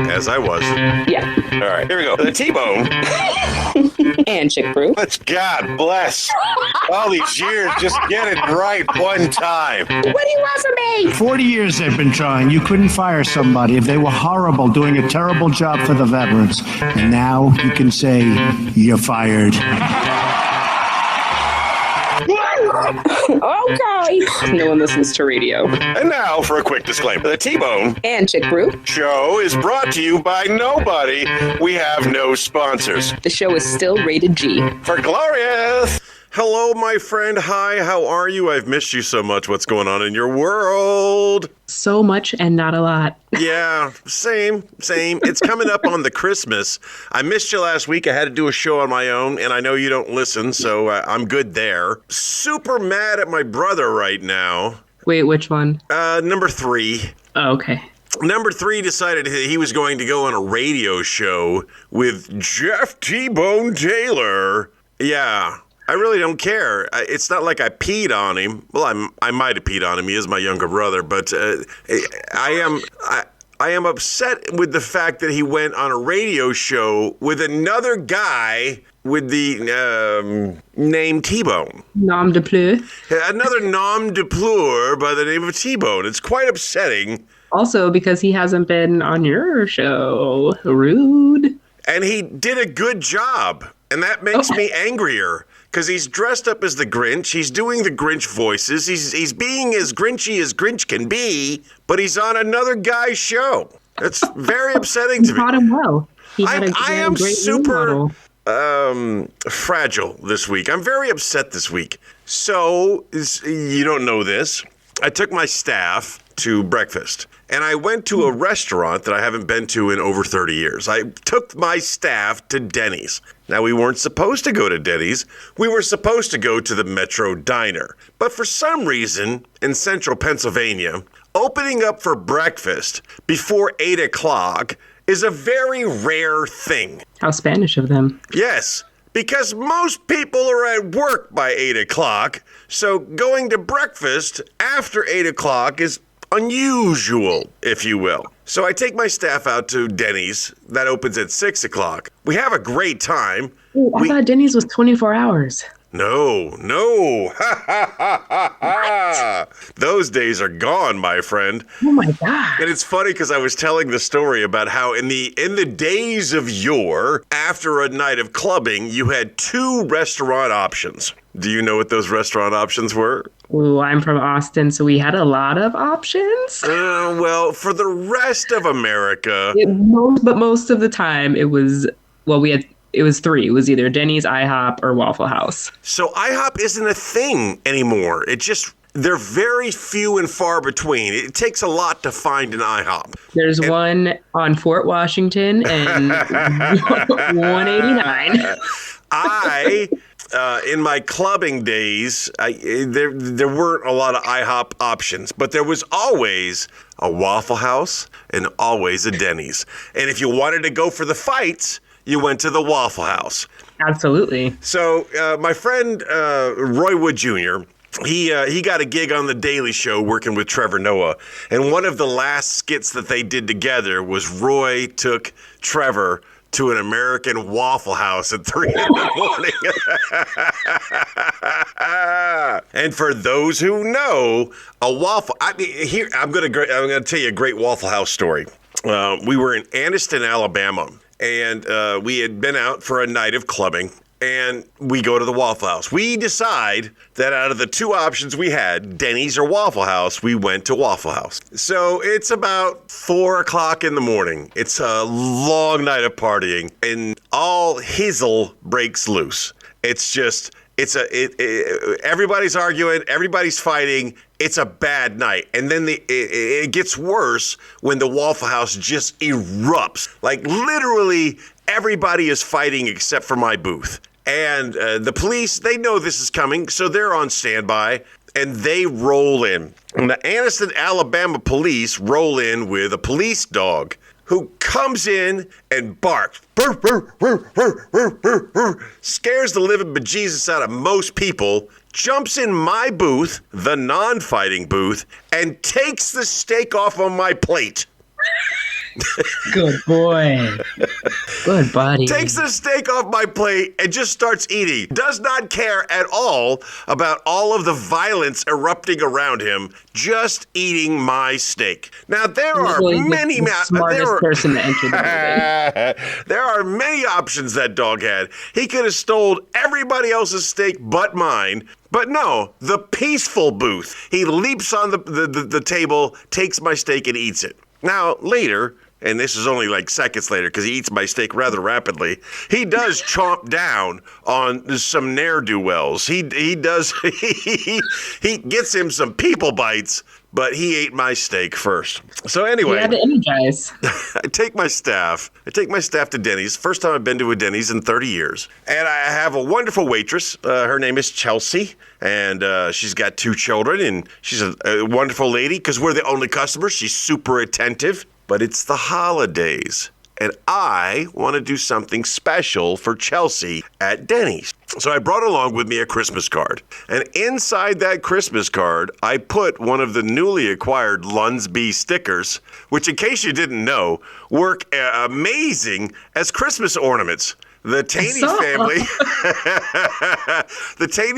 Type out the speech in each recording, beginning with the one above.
As I was. Yeah. All right, here we go. The T-bone. And ChickBrew. Let's God bless. All these years, just get it right one time. What do you want from me? 40 years they've been trying. You couldn't fire somebody if they were horrible, doing a terrible job for the veterans. And now you can say, you're fired. Okay. No one listens to radio. And now for a quick disclaimer. The T-Bone And ChickBrew. Show is brought to you by nobody. We have no sponsors. The show is still rated G. For glorious. Hello, my friend. Hi, how are you? I've missed you so much. What's going on in your world? So much and not a lot. Yeah, same. It's coming up on the Christmas. I missed you last week. I had to do a show on my own, and I know you don't listen, so I'm good there. Super mad at my brother right now. Wait, which one? Number 3. Oh, okay. Number 3 decided he was going to go on a radio show with Jeff T-Bone Taylor. Yeah. I really don't care. It's not like I peed on him. Well, I might have peed on him. He is my younger brother, but I am upset with the fact that he went on a radio show with another guy with the name T-Bone. Nom de plume. Another nom de plume by the name of T-Bone. It's quite upsetting. Also, because he hasn't been on your show. Rude. And he did a good job, and that makes me angrier. Because he's dressed up as the Grinch. He's doing the Grinch voices. He's being as Grinchy as Grinch can be, but he's on another guy's show. It's very upsetting to me. He taught him well. I am super fragile this week. I'm very upset this week. So, you don't know this. I took my staff to breakfast. And I went to a restaurant that I haven't been to in over 30 years. I took my staff to Denny's. Now, we weren't supposed to go to Denny's. We were supposed to go to the Metro Diner. But for some reason, in central Pennsylvania, opening up for breakfast before 8 o'clock is a very rare thing. How Spanish of them. Yes, because most people are at work by 8 o'clock. So going to breakfast after 8 o'clock is unusual, if you will. So I take my staff out to Denny's. That opens at 6 o'clock. We have a great time. Ooh, I thought Denny's was 24 hours. No. Those days are gone, my friend. Oh my God. And it's funny because I was telling the story about how in the days of yore, after a night of clubbing, you had 2 restaurant options. Do you know what those restaurant options were? Ooh, I'm from Austin, so we had a lot of options. Well, for the rest of America... But most of the time, it was 3. It was either Denny's, IHOP, or Waffle House. So IHOP isn't a thing anymore. They're very few and far between. It takes a lot to find an IHOP. There's one on Fort Washington and 189. In my clubbing days, there weren't a lot of IHOP options, but there was always a Waffle House and always a Denny's. And if you wanted to go for the fights, you went to the Waffle House. Absolutely. So my friend Roy Wood Jr., he got a gig on The Daily Show working with Trevor Noah. And one of the last skits that they did together was Roy took Trevor to an American Waffle House at 3 in the morning. And for those who know, I'm going to tell you a great Waffle House story. We were in Anniston, Alabama, and we had been out for a night of clubbing. And we go to the Waffle House. We decide that out of the 2 options we had, Denny's or Waffle House, we went to Waffle House. So it's about 4 o'clock in the morning. It's a long night of partying, and all hizzle breaks loose. It's just, everybody's arguing, everybody's fighting. It's a bad night. And then it gets worse when the Waffle House just erupts. Like literally everybody is fighting except for my booth. And the police, they know this is coming, so they're on standby, and they roll in. And the Anniston, Alabama police roll in with a police dog who comes in and barks, scares the living bejesus out of most people, jumps in my booth, the non-fighting booth, and takes the steak off of my plate. Good boy. Good buddy. Takes the steak off my plate and just starts eating. Does not care at all about all of the violence erupting around him. Just eating my steak. Now there are many smartest person to enter the building. There are many options that dog had. He could have stole everybody else's steak but mine. But no, the peaceful booth. He leaps on the table, takes my steak, and eats it. Now, later, and this is only like seconds later because he eats my steak rather rapidly, he does chomp down on some ne'er-do-wells. He does, he gets him some people bites, but he ate my steak first. So anyway, you had to energize. I take my staff to Denny's. First time I've been to a Denny's in 30 years. And I have a wonderful waitress. Her name is Chelsea. And she's got 2 children. And she's a wonderful lady because we're the only customers. She's super attentive. But it's the holidays. And I want to do something special for Chelsea at Denny's. So I brought along with me a Christmas card. And inside that Christmas card, I put one of the newly acquired LUNSB stickers, which, in case you didn't know, work amazing as Christmas ornaments. The Taney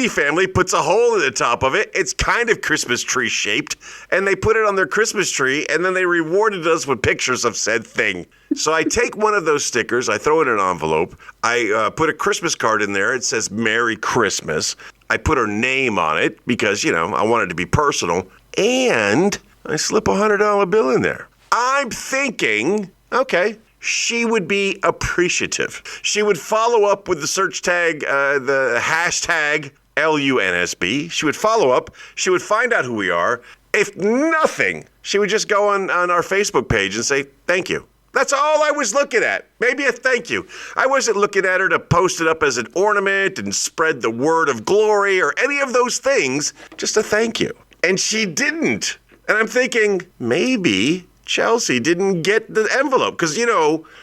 family puts a hole in the top of it. It's kind of Christmas tree shaped, and they put it on their Christmas tree, and then they rewarded us with pictures of said thing. So I take one of those stickers, I throw it in an envelope, I put a Christmas card in there. It says Merry Christmas. I put her name on it because, I want it to be personal, and I slip a $100 bill in there. I'm thinking, okay, she would be appreciative. She would follow up with the search tag, the hashtag LUNSB. She would follow up. She would find out who we are. If nothing, she would just go on our Facebook page and say, thank you. That's all I was looking at. Maybe a thank you. I wasn't looking at her to post it up as an ornament and spread the word of glory or any of those things. Just a thank you. And she didn't. And I'm thinking, maybe Chelsea didn't get the envelope. Because,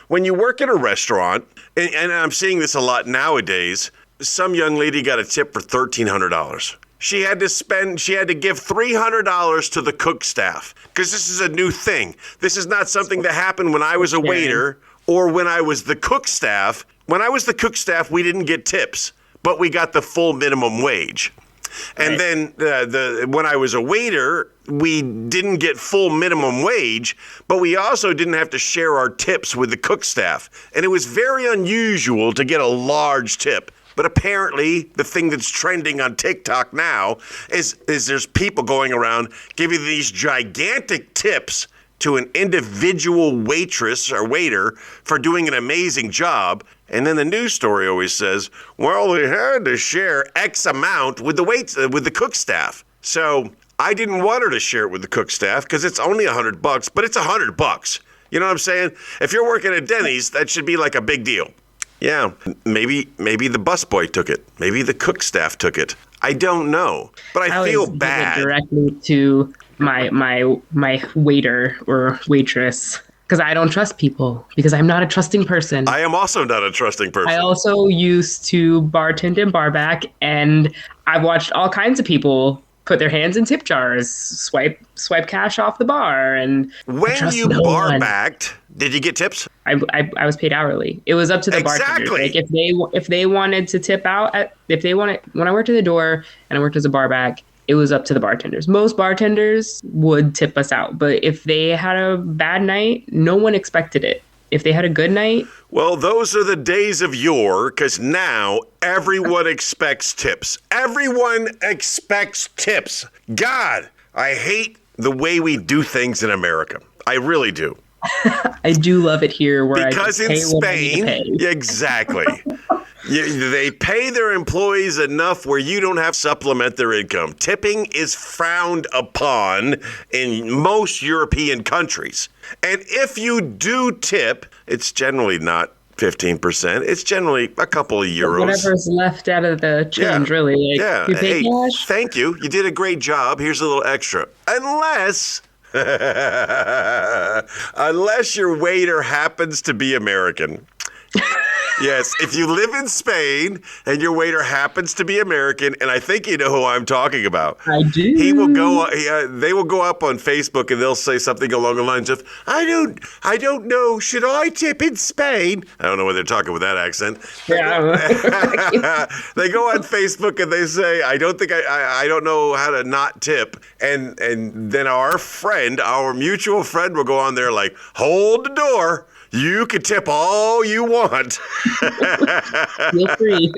when you work in a restaurant, and I'm seeing this a lot nowadays, some young lady got a tip for $1,300. She had to give $300 to the cook staff because this is a new thing. This is not something that happened when I was a waiter or when I was the cook staff. When I was the cook staff, we didn't get tips, but we got the full minimum wage. And then when I was a waiter, we didn't get full minimum wage, but we also didn't have to share our tips with the cook staff. And it was very unusual to get a large tip. But apparently, the thing that's trending on TikTok now is there's people going around giving these gigantic tips to an individual waitress or waiter for doing an amazing job. And then the news story always says, well, they had to share X amount with the cook staff. So I didn't want her to share it with the cook staff because it's only $100, but it's $100. You know what I'm saying? If you're working at Denny's, that should be like a big deal. Yeah, maybe the busboy took it. Maybe the cook staff took it. I don't know, but I feel bad. Give it directly to my waiter or waitress because I don't trust people because I'm not a trusting person. I am also not a trusting person. I also used to bartend in Barback, and I've watched all kinds of people put their hands in tip jars, swipe cash off the bar, and when you bar-backed, did you get tips? I was paid hourly. It was up to the bartenders. Like if they wanted to tip out, when I worked at the door and I worked as a barback, it was up to the bartenders. Most bartenders would tip us out, but if they had a bad night, no one expected it. If they had a good night, well, those are the days of yore, because now everyone expects tips. Everyone expects tips. God, I hate the way we do things in America. I really do. I do love it here where because in Spain, exactly. They pay their employees enough where you don't have to supplement their income. Tipping is frowned upon in most European countries. And if you do tip, it's generally not 15%. It's generally a couple of euros. Whatever's left out of the change, really. Yeah. Hey, thank you. You did a great job. Here's a little extra. Unless your waiter happens to be American. Yes, if you live in Spain and your waiter happens to be American, and I think you know who I'm talking about. I do. They will go up on Facebook and they'll say something along the lines of, I don't know, should I tip in Spain? I don't know whether they're talking with that accent. Yeah. They go on Facebook and they say, I don't know how to not tip. And then our mutual friend will go on there like, hold the door. You can tip all you want. Feel free.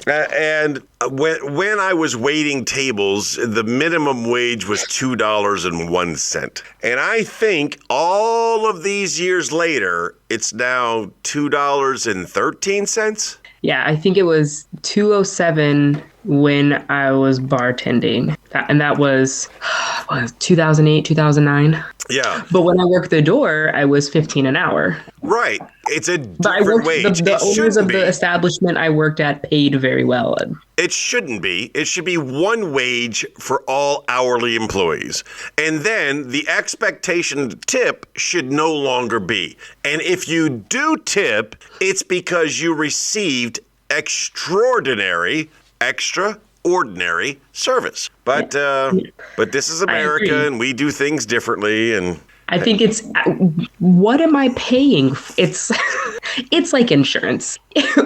And when I was waiting tables, the minimum wage was $2.01. And I think all of these years later, it's now $2.13. Yeah, I think it was 207 when I was bartending. And that was 2008, 2009. Yeah. But when I worked the door, I was $15 an hour. Right. It's a different wage. The owners of the establishment I worked at paid very well. It shouldn't be. It should be one wage for all hourly employees. And then the expectation to tip should no longer be. And if you do tip, it's because you received extraordinary service. But this is America, and we do things differently. And I think it's, what am I paying? It's like insurance.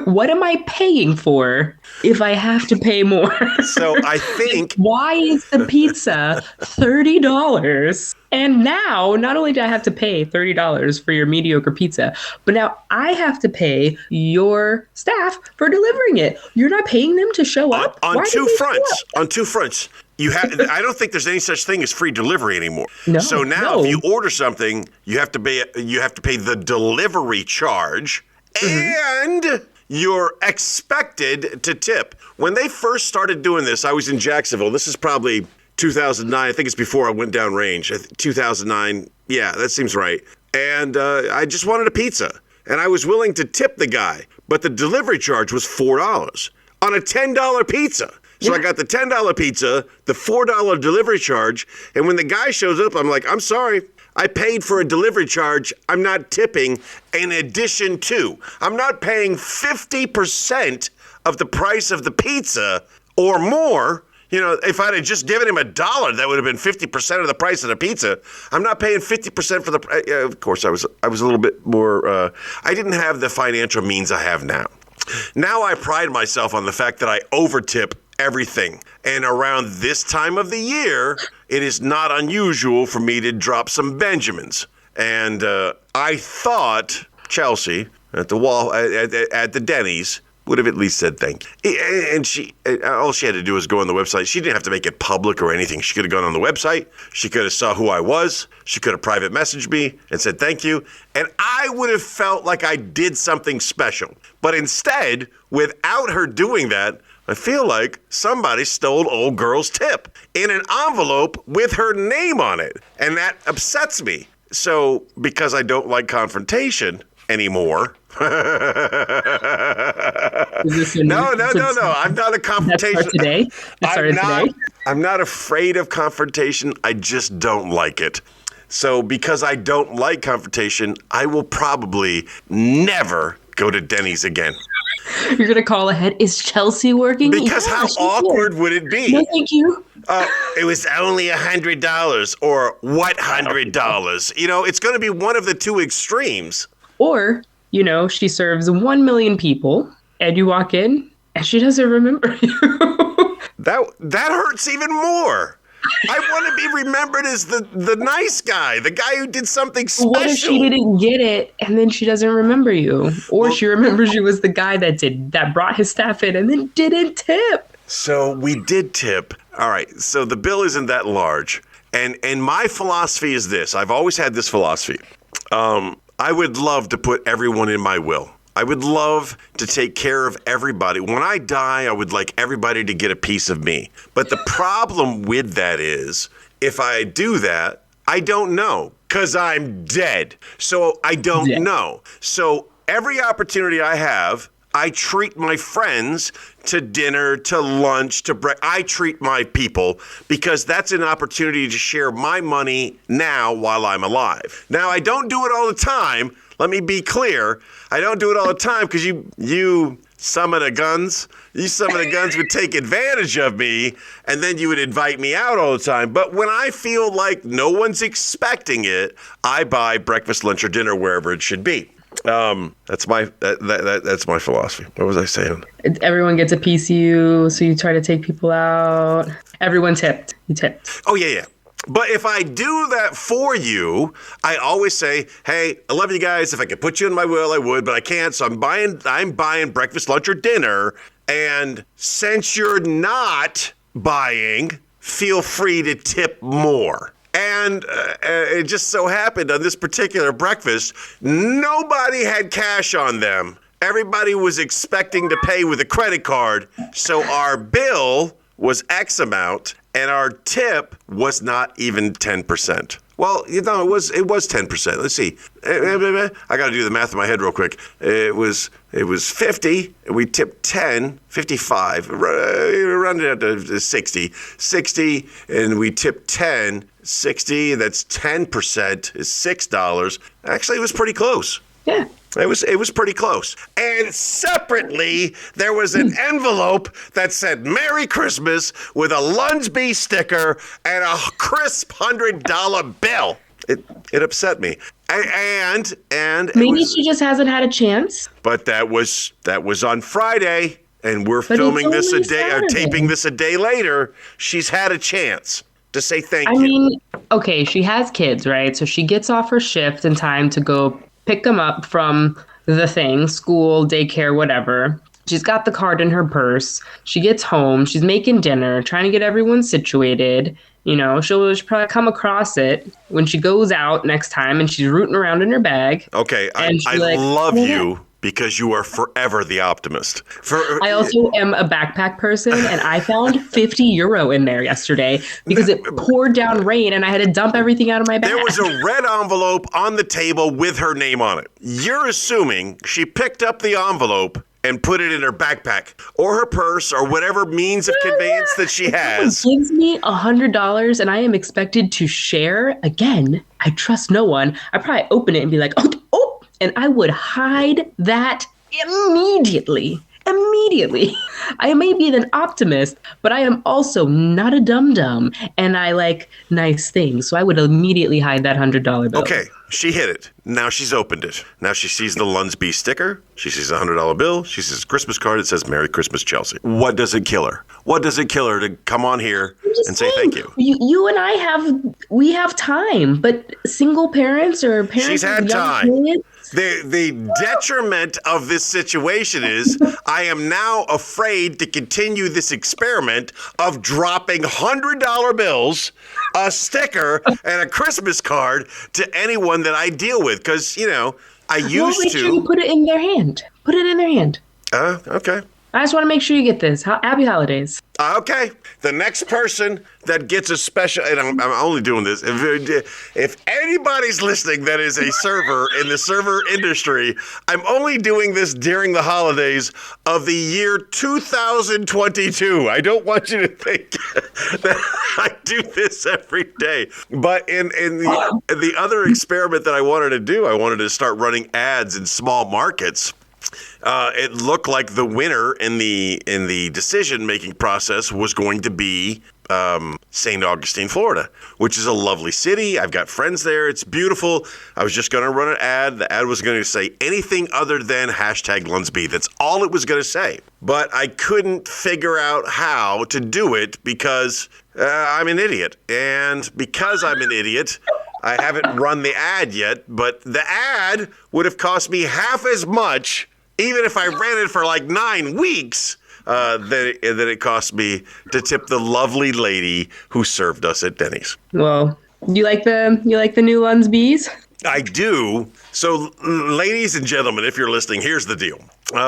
What am I paying for if I have to pay more? So I think, why is the pizza $30? And now, not only do I have to pay $30 for your mediocre pizza, but now I have to pay your staff for delivering it. You're not paying them to show up? On two fronts. On two fronts. I don't think there's any such thing as free delivery anymore. No, so now if you order something, you have to pay the delivery charge, and you're expected to tip. When they first started doing this, I was in Jacksonville. This is probably 2009. I think it's before I went down range. 2009. Yeah, that seems right. And I just wanted a pizza, and I was willing to tip the guy, but the delivery charge was $4 on a $10 pizza. So I got the $10 pizza, the $4 delivery charge, and when the guy shows up, I'm like, I'm sorry, I paid for a delivery charge. I'm not tipping in addition to. I'm not paying 50% of the price of the pizza or more. You know, if I'd have just given him $1, that would have been 50% of the price of the pizza. I'm not paying 50% for the price. Of course, I was a little bit more, I didn't have the financial means I have now. Now I pride myself on the fact that I overtip everything. And around this time of the year, it is not unusual for me to drop some Benjamins. And I thought Chelsea at the Denny's would have at least said thank you. And all she had to do was go on the website. She didn't have to make it public or anything. She could have gone on the website. She could have saw who I was. She could have private messaged me and said thank you. And I would have felt like I did something special. But instead, without her doing that, I feel like somebody stole old girl's tip in an envelope with her name on it. And that upsets me. So because I don't like confrontation anymore. No. I'm not a confrontation. Today? I'm not afraid of confrontation. I just don't like it. So because I don't like confrontation, I will probably never go to Denny's again. You're going to call ahead. Is Chelsea working? Because how awkward would it be? No, thank you. It was only $100 or what $100? You know, it's going to be one of the two extremes. Or, you know, she serves 1 million people and you walk in and she doesn't remember you. That hurts even more. I want to be remembered as the nice guy, the guy who did something special. What if she didn't get it and then she doesn't remember you? Or she remembers you as the guy that brought his staff in and then didn't tip. So we did tip. All right. So the bill isn't that large. And my philosophy is this. I've always had this philosophy. I would love to put everyone in my will. I would love to take care of everybody. When I die, I would like everybody to get a piece of me. But the problem with that is, if I do that, I don't know, because I'm dead. So I don't know. So every opportunity I have, I treat my friends to dinner, to lunch, to breakfast. I treat my people because that's an opportunity to share my money now while I'm alive. Now, I don't do it all the time. Let me be clear. I don't do it all the time because you summon the guns. You summon the guns would take advantage of me, and then you would invite me out all the time. But when I feel like no one's expecting it, I buy breakfast, lunch, or dinner wherever it should be. That's my philosophy. What was I saying? Everyone gets a piece of you, so you try to take people out. Everyone tipped. You tipped. Oh, yeah. But if I do that for you, I always say, hey, I love you guys. If I could put you in my will, I would, but I can't. So I'm buying breakfast, lunch, or dinner. And since you're not buying, feel free to tip more. And it just so happened on this particular breakfast, nobody had cash on them. Everybody was expecting to pay with a credit card. So our bill was X amount, and our tip was not even 10%. Well, it was 10%. Let's see. I got to do the math in my head real quick. It was 50, and we tipped 10, 55, round it out to 60. 60, and we tipped 10, 60, that's 10% is $6. Actually, it was pretty close. Yeah. It was pretty close. And separately, there was an envelope that said Merry Christmas with a LUNSB sticker and a crisp $100 bill. It upset me. And maybe she just hasn't had a chance. But that was on Friday, and we're filming this a day, taping this a day later. She's had a chance to say thank you. I mean, okay, she has kids, right? So she gets off her shift in time to go pick them up from the thing, school, daycare, whatever. She's got the card in her purse. She gets home. She's making dinner, trying to get everyone situated. She'll probably come across it when she goes out next time and she's rooting around in her bag. Okay, I love you. Because you are forever the optimist. I also am a backpack person, and I found €50 in there yesterday because it poured down rain, and I had to dump everything out of my bag. There was a red envelope on the table with her name on it. You're assuming she picked up the envelope and put it in her backpack or her purse or whatever means of conveyance that she has. Someone gives me $100, and I am expected to share. Again, I trust no one. I probably open it and be like, oh. And I would hide that immediately. I may be an optimist, but I am also not a dum-dum, and I like nice things. So I would immediately hide that $100 bill. Okay, she hit it. Now she's opened it. Now she sees the LUNSB sticker. She sees a $100 bill. She sees a Christmas card that says Merry Christmas, Chelsea. What does it kill her? What does it kill her to come on here and say thank you? You and I have time, but single parents or parents She's had with young time. kids. The detriment of this situation is I am now afraid to continue this experiment of dropping $100 bills, a sticker, and a Christmas card to anyone that I deal with. Because, I used to. Make sure you put it in their hand. Put it in their hand. Okay. I just want to make sure you get this. Happy holidays. Okay. The next person that gets a special, and I'm only doing this, if anybody's listening that is a server in the server industry, I'm only doing this during the holidays of the year 2022. I don't want you to think that I do this every day. But in the other experiment that I wanted to do, I wanted to start running ads in small markets. It looked like the winner in the decision-making process was going to be St. Augustine, Florida, which is a lovely city. I've got friends there. It's beautiful. I was just going to run an ad. The ad was going to say anything other than #LUNSB. That's all it was going to say. But I couldn't figure out how to do it because I'm an idiot. And because I'm an idiot, I haven't run the ad yet. But the ad would have cost me half as much, even if I ran it for like 9 weeks, than it cost me to tip the lovely lady who served us at Denny's. Well, you like the new LUNSBs? I do. So, ladies and gentlemen, if you're listening, here's the deal.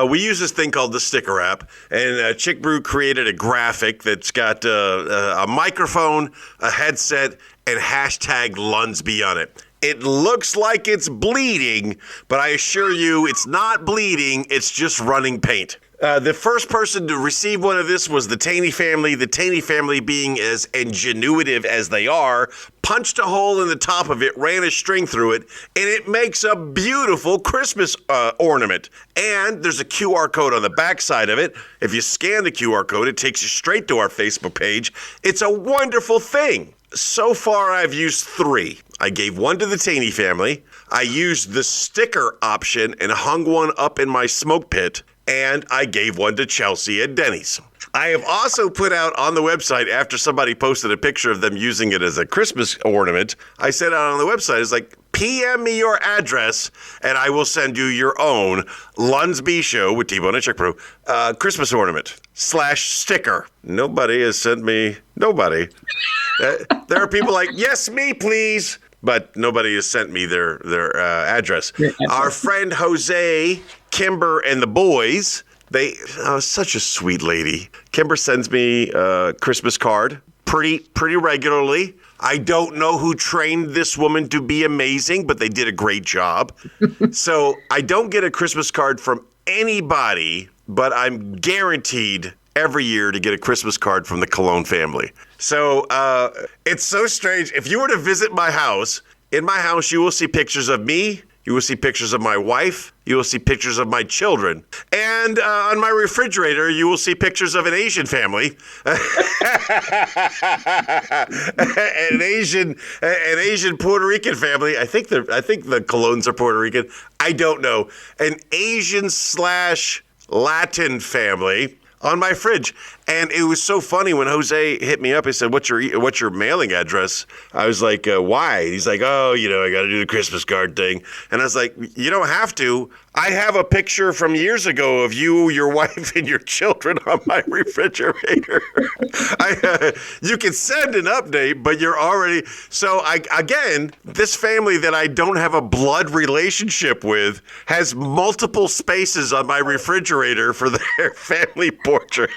We use this thing called the sticker app, and ChickBrew created a graphic that's got a microphone, a headset, and #LUNSB on it. It looks like it's bleeding, but I assure you it's not bleeding, it's just running paint. The first person to receive one of this was the Taney family being as ingenuitive as they are, punched a hole in the top of it, ran a string through it, and it makes a beautiful Christmas ornament. And there's a QR code on the back side of it. If you scan the QR code, it takes you straight to our Facebook page. It's a wonderful thing. So far, I've used 3. I gave one to the Taney family. I used the sticker option and hung one up in my smoke pit. And I gave one to Chelsea at Denny's. I have also put out on the website, after somebody posted a picture of them using it as a Christmas ornament, I said out on the website, it's like, PM me your address and I will send you your own LUNSB show with T-Bone and ChickBrew Christmas ornament / sticker. Nobody has sent me, nobody. There are people like, yes, me, please. But nobody has sent me their address. Our friend Jose, Kimber, and the boys, they such a sweet lady. Kimber sends me a Christmas card pretty regularly. I don't know who trained this woman to be amazing, but they did a great job. So I don't get a Christmas card from anybody, but I'm guaranteed every year to get a Christmas card from the Cologne family. So it's so strange. If you were to visit my house, in my house, you will see pictures of me. You will see pictures of my wife. You will see pictures of my children. And on my refrigerator, you will see pictures of an Asian family. an Asian Puerto Rican family. I think the Colognes are Puerto Rican. I don't know. An Asian / Latin family on my fridge. And it was so funny when Jose hit me up. He said, what's your mailing address? I was like, why? He's like, oh, I got to do the Christmas card thing. And I was like, you don't have to. I have a picture from years ago of you, your wife, and your children on my refrigerator. You can send an update, but you're already... So, again, this family that I don't have a blood relationship with has multiple spaces on my refrigerator for their family portrait.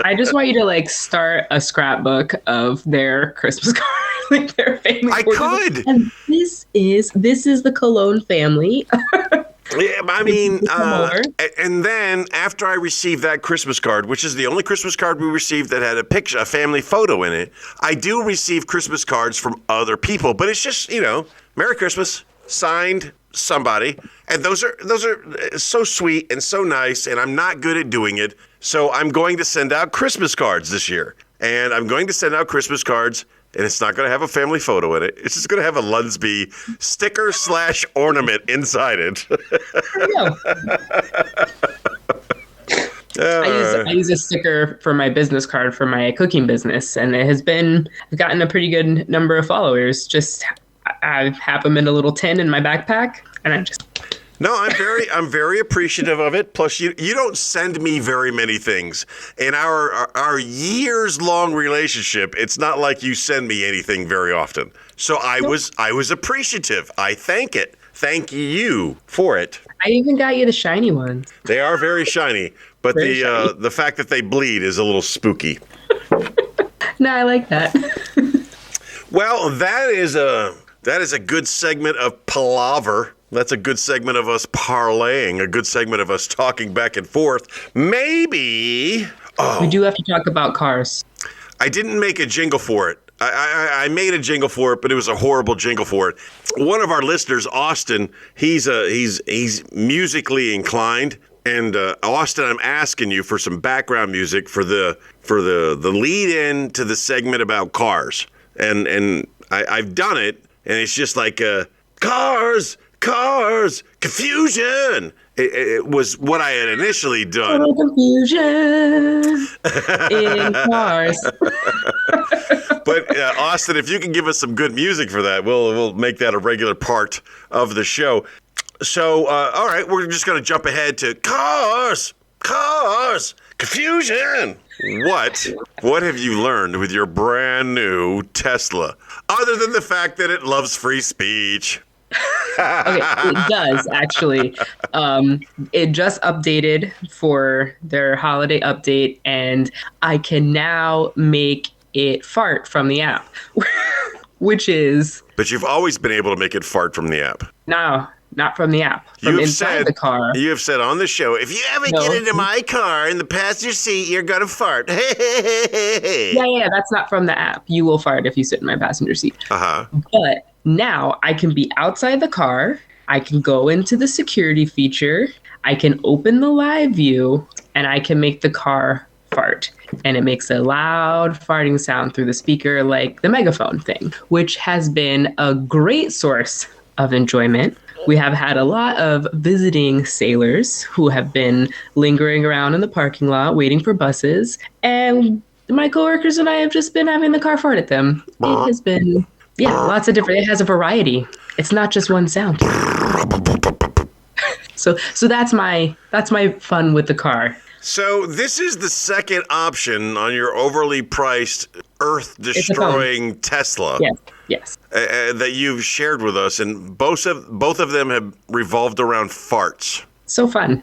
I just want you to start a scrapbook of their Christmas card, their family. I could. And this is the Cologne family. Yeah, I mean, and then after I received that Christmas card, which is the only Christmas card we received that had a family photo in it, I do receive Christmas cards from other people, but it's just, Merry Christmas, signed somebody, and those are so sweet and so nice, and I'm not good at doing it, so I'm going to send out Christmas cards this year, and I'm going to send out Christmas cards. And it's not going to have a family photo in it. It's just going to have a LUNSB sticker / ornament inside it. I use a sticker for my business card for my cooking business, and I've gotten a pretty good number of followers. Just I have them in a little tin in my backpack, and I just... No, I'm very appreciative of it. Plus, you don't send me very many things. In our years-long relationship, it's not like you send me anything very often. So I was appreciative. I thank you for it. I even got you the shiny ones. They are very shiny, but the fact that they bleed is a little spooky. No, I like that. Well, that is a good segment of palaver. That's a good segment of us parlaying, a good segment of us talking back and forth. Maybe... Oh, we do have to talk about cars. I didn't make a jingle for it. I made a jingle for it, but it was a horrible jingle for it. One of our listeners, Austin, he's musically inclined. And Austin, I'm asking you for some background music for the lead-in to the segment about cars. And I've done it, and it's just like cars, confusion. It was what I had initially done. Total confusion in cars. But Austin, if you can give us some good music for that, we'll make that a regular part of the show. So, all right, we're just going to jump ahead to cars, confusion. What have you learned with your brand new Tesla, other than the fact that it loves free speech? Okay, it does actually. It just updated for their holiday update, and I can now make it fart from the app, which is... But you've always been able to make it fart from the app. No, not from the app. From inside the car. You have said on the show, if you ever get into my car in the passenger seat, you're going to fart. Yeah, that's not from the app. You will fart if you sit in my passenger seat. Uh-huh. But now I can be outside the car. I can go into the security feature. I can open the live view, and I can make the car fart. And it makes a loud farting sound through the speaker like the megaphone thing, which has been a great source of enjoyment. We have had a lot of visiting sailors who have been lingering around in the parking lot waiting for buses. And my coworkers and I have just been having the car fart at them. It has been, lots of different, it has a variety. It's not just one sound. So that's my fun with the car. So this is the second option on your overly priced, earth-destroying Tesla. Yes. That you've shared with us, and both of them have revolved around farts. So fun.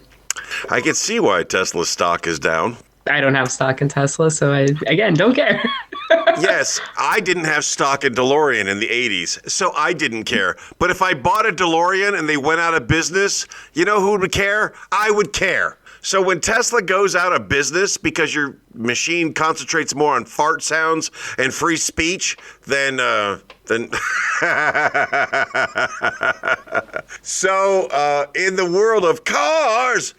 I can see why Tesla's stock is down. I don't have stock in Tesla, so I, again, don't care. Yes, I didn't have stock in DeLorean in the 80s, so I didn't care. But if I bought a DeLorean and they went out of business, you know who would care? I would care. So when Tesla goes out of business because your machine concentrates more on fart sounds and free speech than So in the world of cars,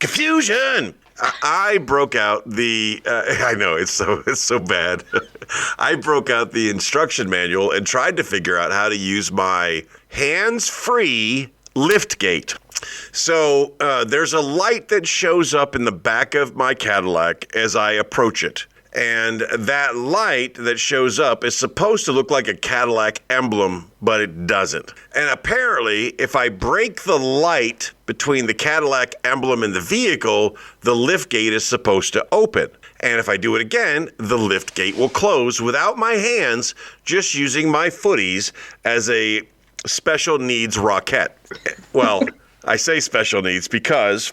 confusion, I broke out the, I know, it's so bad. I broke out the instruction manual and tried to figure out how to use my hands-free lift gate. So there's a light that shows up in the back of my Cadillac as I approach it. And that light that shows up is supposed to look like a Cadillac emblem, but it doesn't. And apparently, if I break the light between the Cadillac emblem and the vehicle, the lift gate is supposed to open. And if I do it again, the lift gate will close without my hands, just using my footies as a special needs rockette. Well, I say special needs because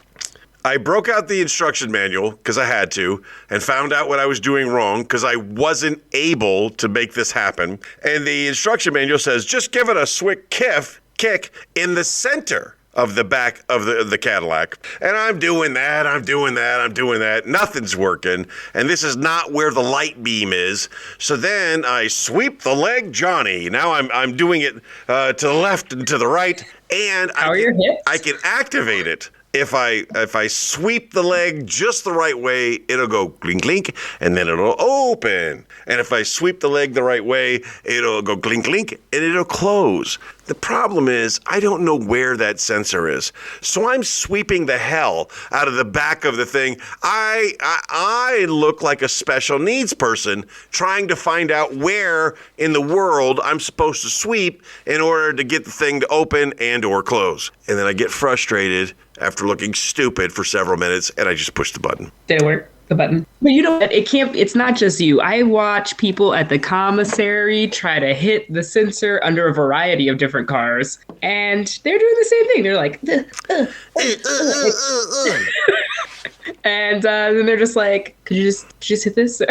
I broke out the instruction manual because I had to and found out what I was doing wrong because I wasn't able to make this happen. And the instruction manual says, just give it a swift kick in the center of the back of the Cadillac. And I'm doing that. Nothing's working. And this is not where the light beam is. So then I sweep the leg, Johnny. Now I'm doing it to the left and to the right. And I can activate it. If I sweep the leg just the right way, it'll go clink, clink, and then it'll open. And if I sweep the leg the right way, it'll go clink, clink, and it'll close. The problem is I don't know where that sensor is. So I'm sweeping the hell out of the back of the thing. I look like a special needs person trying to find out where in the world I'm supposed to sweep in order to get the thing to open and or close. And then I get frustrated after looking stupid for several minutes, and I just push the button. Did it work? The button. But you know, it's not just you. I watch people at the commissary try to hit the sensor under a variety of different cars, and they're doing the same thing. They're like, and then they're just like, could you just hit this?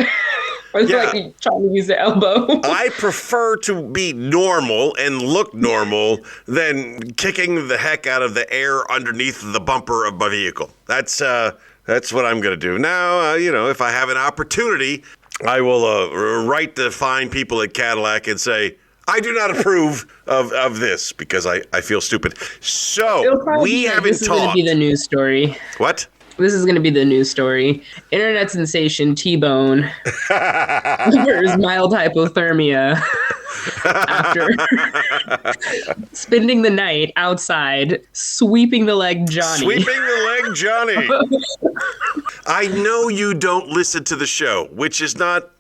Or it's like trying to use the elbow. I prefer to be normal and look normal than kicking the heck out of the air underneath the bumper of my vehicle. That's what I'm going to do. Now, if I have an opportunity, I will write the fine people at Cadillac and say, I do not approve of this because I feel stupid. So we haven't talked. This is going to be the news story. What? This is going to be the news story. Internet sensation T-Bone suffers mild hypothermia after spending the night outside sweeping the leg Johnny. I know you don't listen to the show, which is not,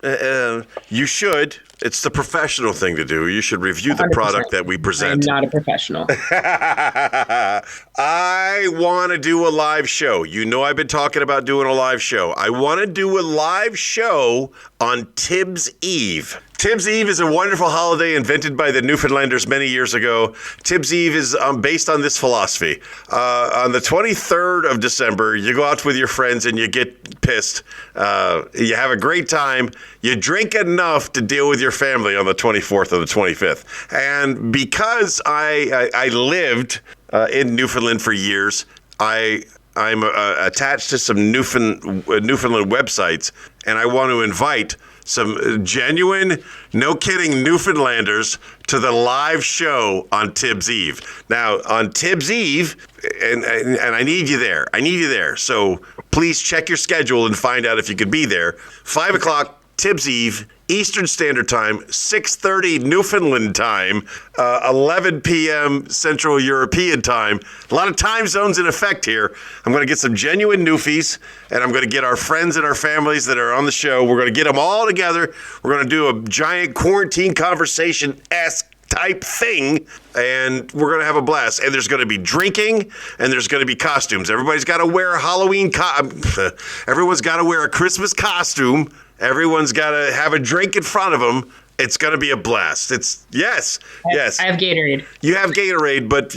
you should. It's the professional thing to do. You should review the 100%. Product that we present. I'm not a professional. I want to do a live show. You know I've been talking about doing a live show. I want to do a live show on Tibbs Eve. Tibbs Eve is a wonderful holiday invented by the Newfoundlanders many years ago. Tibbs Eve is based on this philosophy. On the 23rd of December, you go out with your friends and you get pissed. You have a great time. You drink enough to deal with your family on the 24th or the 25th. And because I lived in Newfoundland for years, I'm attached to some Newfoundland websites, and I want to invite some genuine, no kidding Newfoundlanders to the live show on Tibbs Eve. Now, on Tibbs Eve, and I need you there. I need you there. So please check your schedule and find out if you could be there. 5 o'clock, Tibbs Eve, Eastern Standard Time, 6:30 Newfoundland time, 11 p.m. Central European time. A lot of time zones in effect here. I'm going to get some genuine Newfies, and I'm going to get our friends and our families that are on the show. We're going to get them all together. We're going to do a giant quarantine conversation-esque type thing, and we're going to have a blast. And there's going to be drinking, and there's going to be costumes. Everybody's got to wear a Halloween everyone's got to wear a Christmas costume. Everyone's got to have a drink in front of them. It's going to be a blast. Yes. I have Gatorade. You have Gatorade, but,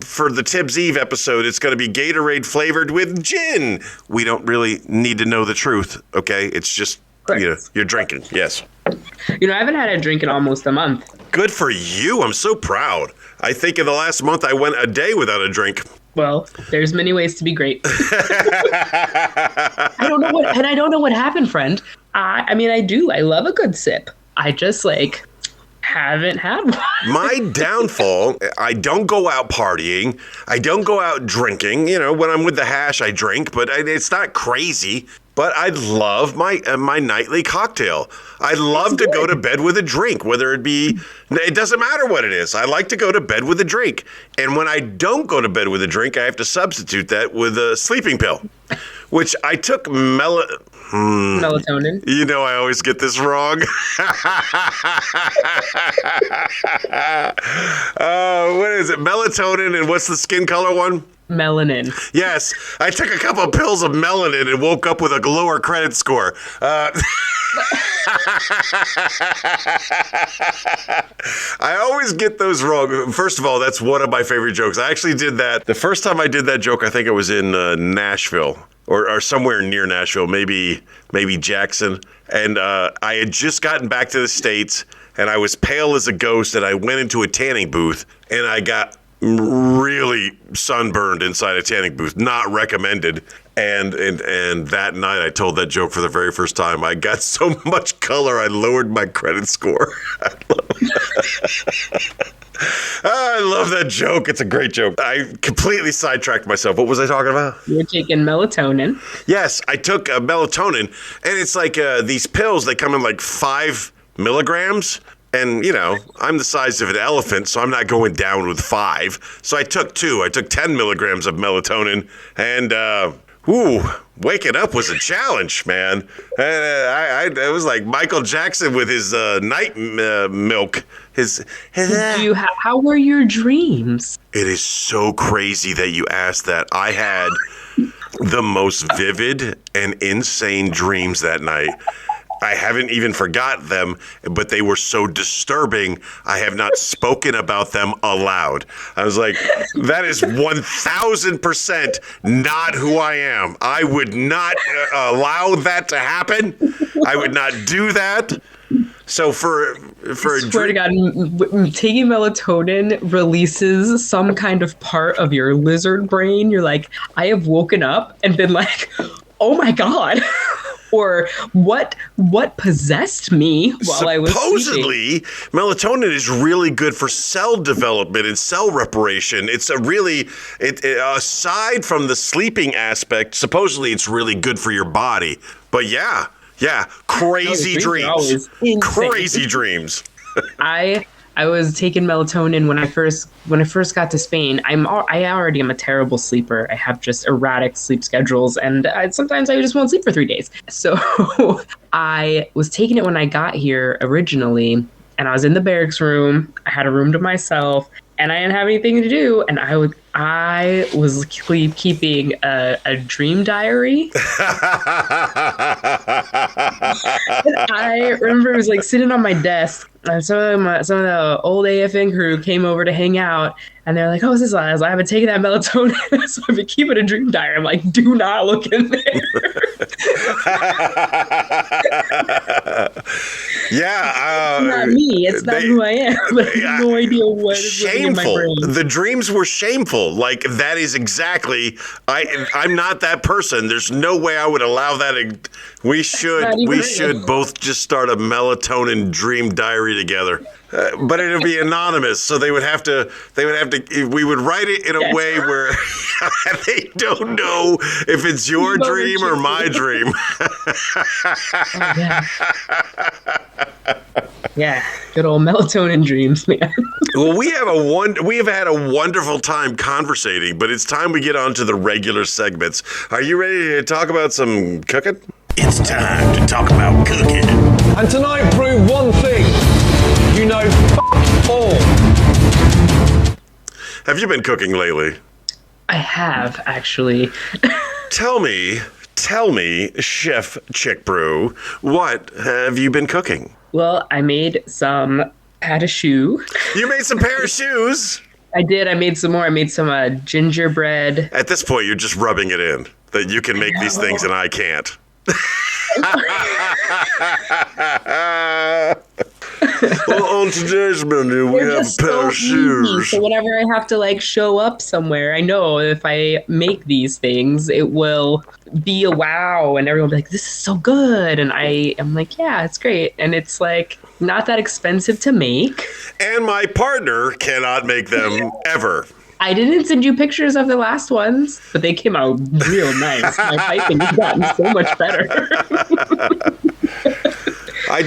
for the Tibbs Eve episode, it's going to be Gatorade flavored with gin. We don't really need to know the truth, okay? It's just, you're drinking. Yes. I haven't had a drink in almost a month. Good for you. I'm so proud. I think in the last month I went a day without a drink. Well, there's many ways to be great. I don't know what happened, friend. I love a good sip. I just haven't had one. My downfall, I don't go out partying. I don't go out drinking. When I'm with the hash, I drink, but it's not crazy. But I love my nightly cocktail. I love to go to bed with a drink, it doesn't matter what it is. I like to go to bed with a drink. And when I don't go to bed with a drink, I have to substitute that with a sleeping pill, which I took melatonin. I always get this wrong. What is it? Melatonin, and what's the skin color one? Melanin. Yes, I took a couple of pills of melanin and woke up with a lower credit score. I always get those wrong. First of all, that's one of my favorite jokes. I actually did that. The first time I did that joke, I think it was in Nashville or somewhere near Nashville, maybe Jackson. And I had just gotten back to the States, and I was pale as a ghost, and I went into a tanning booth, and I got really sunburned inside a tanning booth. Not recommended. And that night I told that joke for the very first time. I got so much color I lowered my credit score. I love that joke. It's a great joke. I completely sidetracked myself. What was I talking about? You're taking melatonin. Yes, I took melatonin, and it's like these pills. They come in 5 milligrams. And, I'm the size of an elephant, so I'm not going down with 5. So I took 2. I took 10 milligrams of melatonin. And, waking up was a challenge, man. It was like Michael Jackson with his night milk. How were your dreams? It is so crazy that you asked that. I had the most vivid and insane dreams that night. I haven't even forgot them, but they were so disturbing, I have not spoken about them aloud. I was like, that is 1,000% not who I am. I would not allow that to happen. I would not do that. So for I swear to God, taking melatonin releases some kind of part of your lizard brain. You're like, I have woken up and been like, oh my God. Or what possessed me while I was supposedly sleeping? Melatonin is really good for cell development and cell reparation. It's aside from the sleeping aspect, supposedly it's really good for your body. But yeah, crazy dreams. Crazy dreams. I was taking melatonin when I first got to Spain. I already am a terrible sleeper. I have just erratic sleep schedules, and sometimes I just won't sleep for 3 days. So I was taking it when I got here originally, and I was in the barracks room. I had a room to myself, and I didn't have anything to do, and I was keeping a dream diary. I remember it was like sitting on my desk, and some of the old AFN crew came over to hang out, and they're like, "Oh, what's this?" I was like, "I've been taking that melatonin, so I've been keeping a dream diary." I'm like, "Do not look in there." Yeah, it's not me. It's not who I am. But I have no idea what is living in my brain. The dreams were shameful. Like, that is exactly. I'm not that person. There's no way I would allow that. We should both just start a melatonin dream diary together. But it'll be anonymous, so we would write it in a way where they don't know if it's your dream or my dream. Yeah, good old melatonin dreams, man. Well, we have had a wonderful time conversating, but it's time we get on to the regular segments. Are you ready to talk about some cooking? It's time to talk about cooking. And tonight, prove one thing. You know, all. Have you been cooking lately? I have, actually. Tell me, Chef ChickBrew, what have you been cooking? Well, I had a shoe. You made some pair of shoes? I did. I made some more. I made some gingerbread. At this point, you're just rubbing it in that you can make these things and I can't. Well, on today's menu, we have a pair of shoes. So whenever I have to show up somewhere, I know if I make these things, it will be a wow, and everyone will be like, "This is so good," and I am like, "Yeah, it's great," and it's not that expensive to make. And my partner cannot make them ever. I didn't send you pictures of the last ones, but they came out real nice. My piping has gotten so much better. I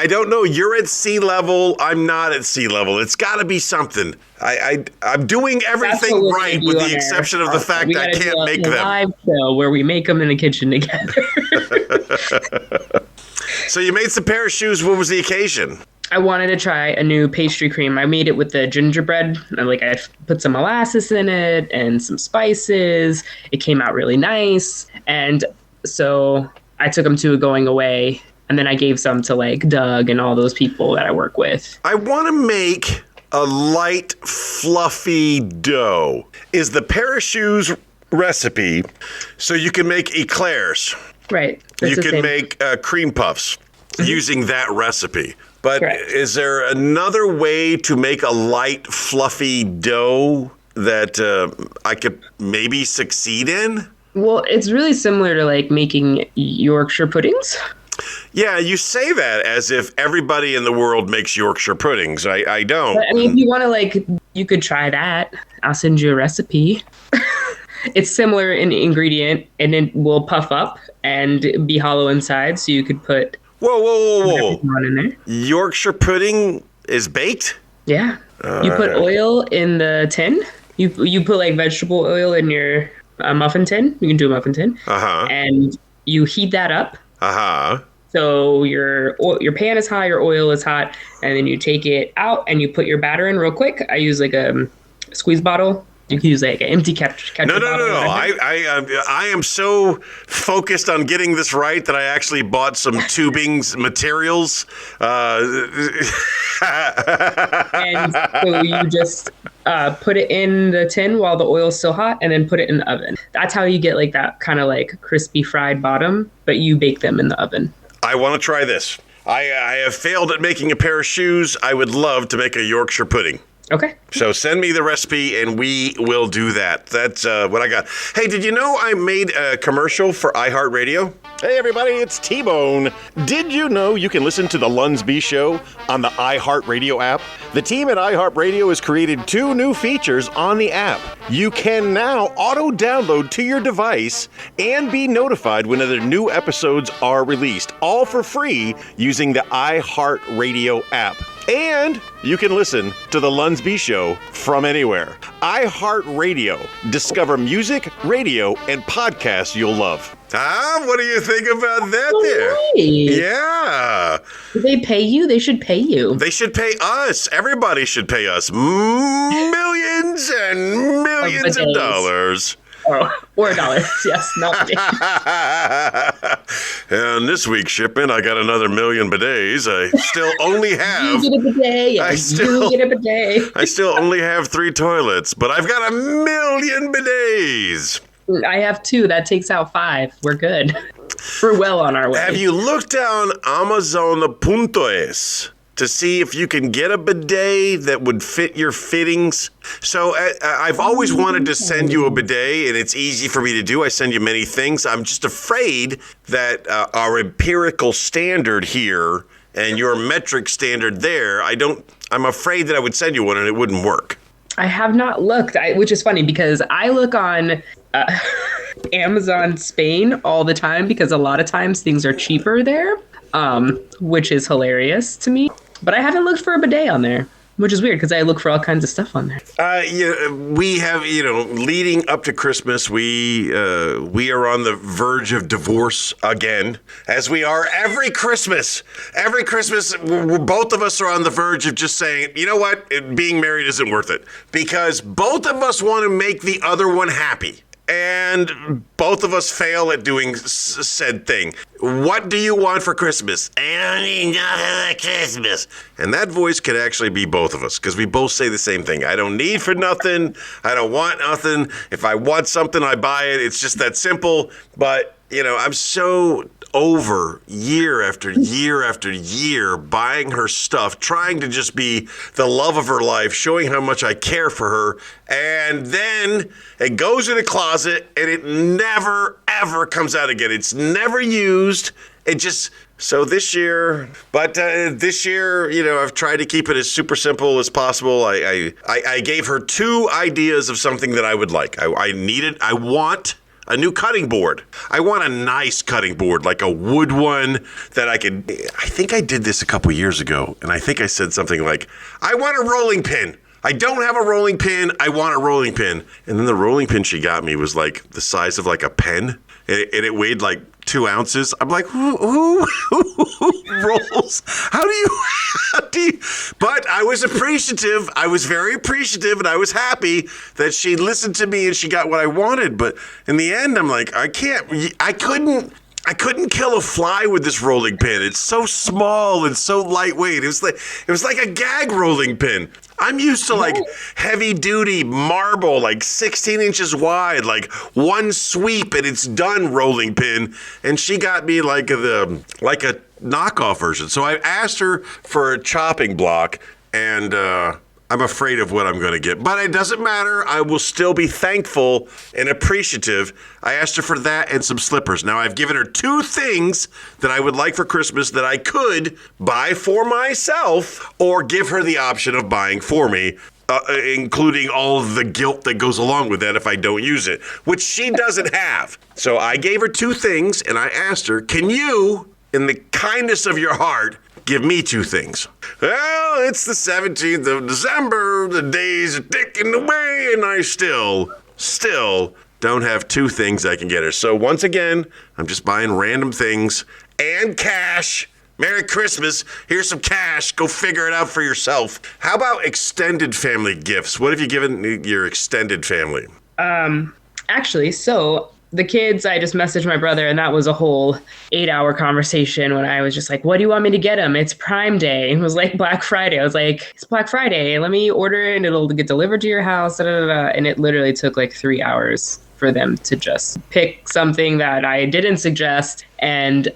don't know. You're at sea level. I'm not at sea level. It's got to be something. I'm doing everything right with the exception of the fact I can't make them. Live show where we make them in the kitchen together. So you made some pair of shoes. What was the occasion? I wanted to try a new pastry cream. I made it with the gingerbread. I put some molasses in it and some spices. It came out really nice. And so I took them to a going away. And then I gave some to Doug and all those people that I work with. I want to make a light, fluffy dough. Is the pair of shoes recipe so you can make eclairs? Right. You can make cream puffs using that recipe. But is there another way to make a light, fluffy dough that I could maybe succeed in? Well, it's really similar to making Yorkshire puddings. Yeah, you say that as if everybody in the world makes Yorkshire puddings. I don't. But, if you want to, you could try that. I'll send you a recipe. It's similar in ingredient, and it will puff up and be hollow inside, so you could put... Whoa. In there. Yorkshire pudding is baked? Yeah. You put oil in the tin. You put, vegetable oil in your muffin tin. You can do a muffin tin. Uh-huh. And you heat that up. Uh-huh. So your pan is hot, your oil is hot, and then you take it out and you put your batter in real quick. I use a squeeze bottle. You can use an empty ketchup bottle. No. I am so focused on getting this right that I actually bought some tubing materials. And so you just put it in the tin while the oil's still hot, and then put it in the oven. That's how you get that kind of crispy fried bottom, but you bake them in the oven. I want to try this. I have failed at making a pair of shoes. I would love to make a Yorkshire pudding. Okay. So send me the recipe and we will do that. That's what I got. Hey, did you know I made a commercial for iHeartRadio? Hey, everybody, it's T-Bone. Did you know you can listen to the LUNSB show on the iHeartRadio app? The team at iHeartRadio has created 2 new features on the app. You can now auto-download to your device and be notified whenever new episodes are released, all for free using the iHeartRadio app. And you can listen to the LUNSB show from anywhere. iHeartRadio. Discover music, radio, and podcasts you'll love. What do you think about that there? Nice. Yeah. Do they pay you? They should pay you. They should pay us. Everybody should pay us millions and millions of dollars. Oh, or $1. Yes, not And this week's shipment, I got another million bidets. I still only have. You get a bidet. You get a bidet. I still only have 3 toilets, but I've got 1,000,000 bidets. I have 2. That takes out 5. We're good. We're well on our way. Have you looked down Amazon.es to see if you can get a bidet that would fit your fittings? So I've always wanted to send you a bidet, and it's easy for me to do. I send you many things. I'm just afraid that our empirical standard here and your metric standard there, I'm afraid that I would send you one and it wouldn't work. I have not looked, which is funny because I look on Amazon Spain all the time because a lot of times things are cheaper there, which is hilarious to me. But I haven't looked for a bidet on there, which is weird because I look for all kinds of stuff on there. We have, leading up to Christmas, we are on the verge of divorce again, as we are every Christmas. Every Christmas, both of us are on the verge of just saying, you know what, being married isn't worth it. Because both of us want to make the other one happy. And both of us fail at doing said thing. What do you want for Christmas? I don't need nothing for Christmas. And that voice could actually be both of us because we both say the same thing. I don't need for nothing. I don't want nothing. If I want something, I buy it. It's just that simple. But, I'm so over year after year after year buying her stuff, trying to just be the love of her life, showing how much I care for her. And then it goes in a closet and it never, ever comes out again. It's never used. So this year, I've tried to keep it as super simple as possible. I gave her 2 ideas of something that I would like. I want a new cutting board. I want a nice cutting board, like a wood one that I think I did this a couple years ago, and I think I said something like, I want a rolling pin. I don't have a rolling pin. I want a rolling pin. And then the rolling pin she got me was like the size of like a pen, and it weighed like 2 ounces. I'm like, who rolls? How do you? But I was appreciative. I was very appreciative, and I was happy that she listened to me and she got what I wanted. But in the end, I'm like, I couldn't kill a fly with this rolling pin. It's so small and so lightweight. It was like a gag rolling pin. I'm used to like heavy duty marble, like 16 inches wide, like one sweep and it's done rolling pin. And she got me like a knockoff version. So I asked her for a chopping block, and I'm afraid of what I'm going to get. But it doesn't matter. I will still be thankful and appreciative. I asked her for that and some slippers. Now, I've given her 2 things that I would like for Christmas that I could buy for myself or give her the option of buying for me, including all of the guilt that goes along with that if I don't use it, which she doesn't have. So I gave her 2 things, and I asked her, can you, in the kindness of your heart, give me 2 things? Well, it's the 17th of December. The days are ticking away, and I still don't have 2 things I can get her. So once again, I'm just buying random things and cash. Merry Christmas. Here's some cash. Go figure it out for yourself. How about extended family gifts? What have you given your extended family? Actually, so the kids, I just messaged my brother, and that was a whole 8-hour conversation when I was just like, what do you want me to get them? It's Prime Day. It was like Black Friday. I was like, it's Black Friday. Let me order it, and it'll get delivered to your house. And it literally took like 3 hours for them to just pick something that I didn't suggest and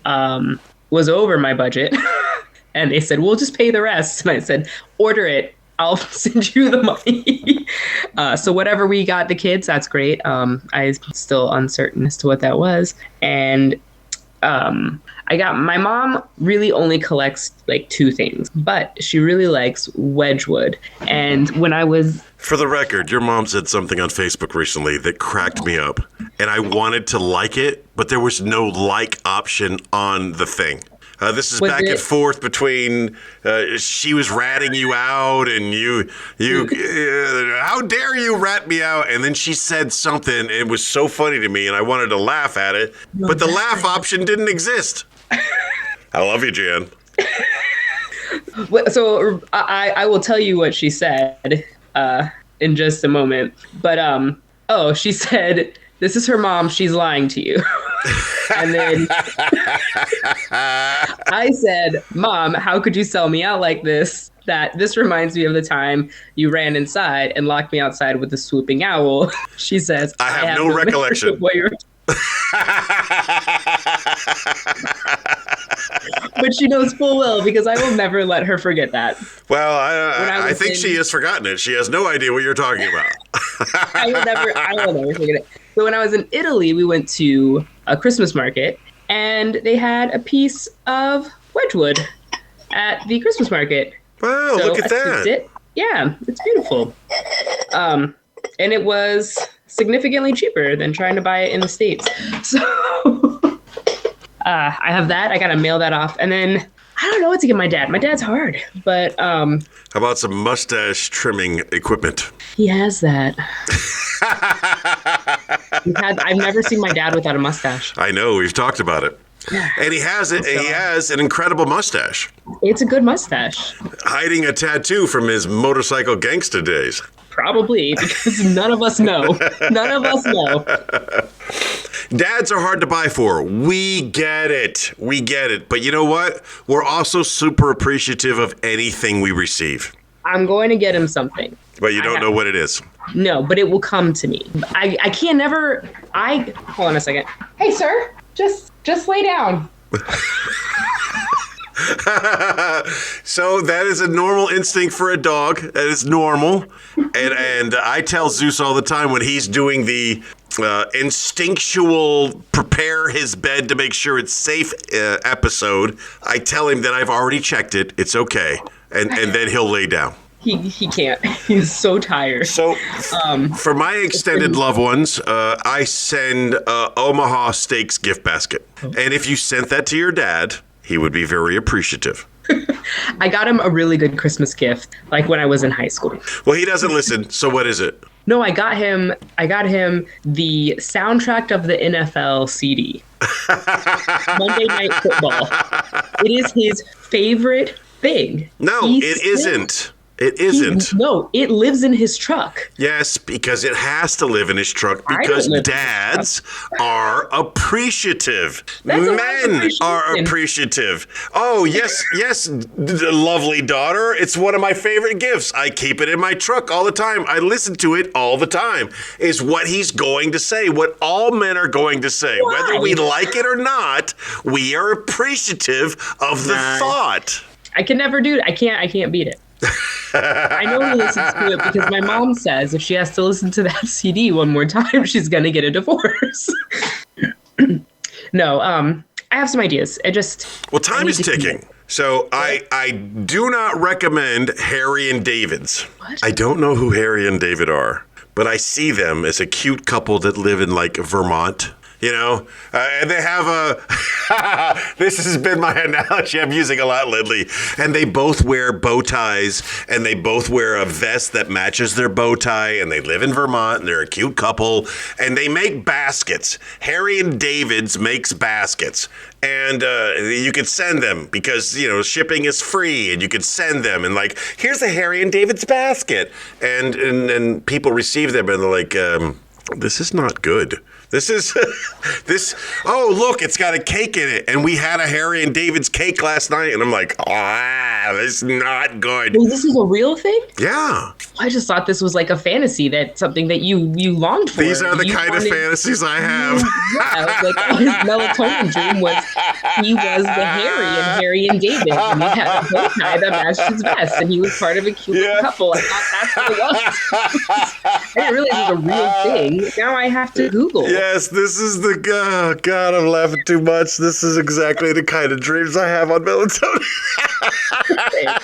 was over my budget. And they said, we'll just pay the rest. And I said, order it. I'll send you the money. So whatever we got the kids, that's great. I'm still uncertain as to what that was. And my mom really only collects like 2 things, but she really likes Wedgwood. And when I was... For the record, your mom said something on Facebook recently that cracked me up. And I wanted to like it, but there was no like option on the thing. This is back and forth between she was ratting you out and you how dare you rat me out? And then she said something. It was so funny to me, and I wanted to laugh at it, but the laugh option didn't exist. I love you, Jan. So I will tell you what she said in just a moment. But she said this is her mom. She's lying to you. And then I said, Mom, how could you sell me out like this? That this reminds me of the time you ran inside and locked me outside with a swooping owl. She says, I have no recollection. But she knows full well because I will never let her forget that. Well, I think she has forgotten it. She has no idea what you're talking about. I will never forget it. So when I was in Italy, we went to a Christmas market and they had a piece of Wedgwood at the Christmas market. Wow, so look at that. Yeah, it's beautiful. And it was significantly cheaper than trying to buy it in the States. So I have that. I got to mail that off. And then I don't know what to get my dad. My dad's hard, but how about some mustache trimming equipment? He has that. I've never seen my dad without a mustache. I know, we've talked about it. And he has it. He has an incredible mustache. It's a good mustache. Hiding a tattoo from his motorcycle gangsta days. Probably, because none of us know. None of us know. Dads are hard to buy for. We get it. We get it. But you know what? We're also super appreciative of anything we receive. I'm going to get him something. But you don't know what it is. No, but it will come to me. I can't never. Hold on a second. Hey, sir. Just lay down. So that is a normal instinct for a dog. That is normal. And I tell Zeus all the time when he's doing the instinctual prepare his bed to make sure it's safe episode, I tell him that I've already checked it. It's okay. And then he'll lay down. He can't. He's so tired. So for my extended loved ones, I send Omaha Steaks gift basket. And if you sent that to your dad, he would be very appreciative. I got him a really good Christmas gift, like when I was in high school. Well, he doesn't listen, so what is it? No, I got him the soundtrack of the NFL CD. Monday Night Football. It is his favorite thing. No, it isn't. It isn't. No, it lives in his truck. Yes, because it has to live in his truck because dads are appreciative. Men are appreciative. Oh, yes, lovely daughter. It's one of my favorite gifts. I keep it in my truck all the time. I listen to it all the time. Is what he's going to say, what all men are going to say. Why? Whether we like it or not, we are appreciative of the thought. I can never do it. I can't beat it. I know he listens to it because my mom says if she has to listen to that CD one more time, she's gonna get a divorce. No, I have some ideas. Well, time is ticking. So I do not recommend Harry and David's. What? I don't know who Harry and David are, but I see them as a cute couple that live in like Vermont. You know, and they have this has been my analogy I'm using a lot lately. And they both wear bow ties and they both wear a vest that matches their bow tie. And they live in Vermont and they're a cute couple and they make baskets. Harry and David's makes baskets. And you could send them because, you know, shipping is free and you could send them and like, here's a Harry and David's basket. And people receive them and they're like, this is not good. Oh, look, it's got a cake in it. And we had a Harry and David's cake last night. And I'm like, this is not good. Well, this is a real thing? Yeah. I just thought this was like a fantasy, something that you longed for. These are the kind of fantasies I have. Yeah, like his melatonin dream was he was the Harry and David. And he had a bow tie that matched his vest. And he was part of a cute little couple. I thought that's what it was. I didn't realize it was a real thing. Now I have to Google. Yes, this is the God, I'm laughing too much. This is exactly the kind of dreams I have on melatonin.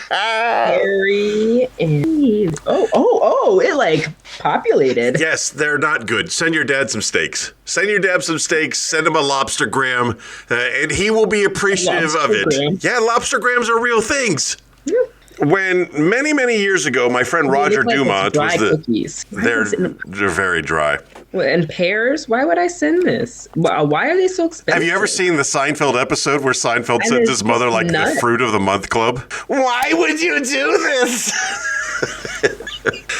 Harry and Eve. Oh, it like populated. Yes, they're not good. Send your dad some steaks. Send your dad some steaks. Send him a lobster gram, and he will be appreciative of it. Grams. Yeah, lobster grams are real things. Yeah. When many, many years ago, my friend Roger Dumont was cookies. They're very dry. And pears? Why would I send this? Why are they so expensive? Have you ever seen the Seinfeld episode where Seinfeld sends his mother like the Fruit of the Month Club? Why would you do this?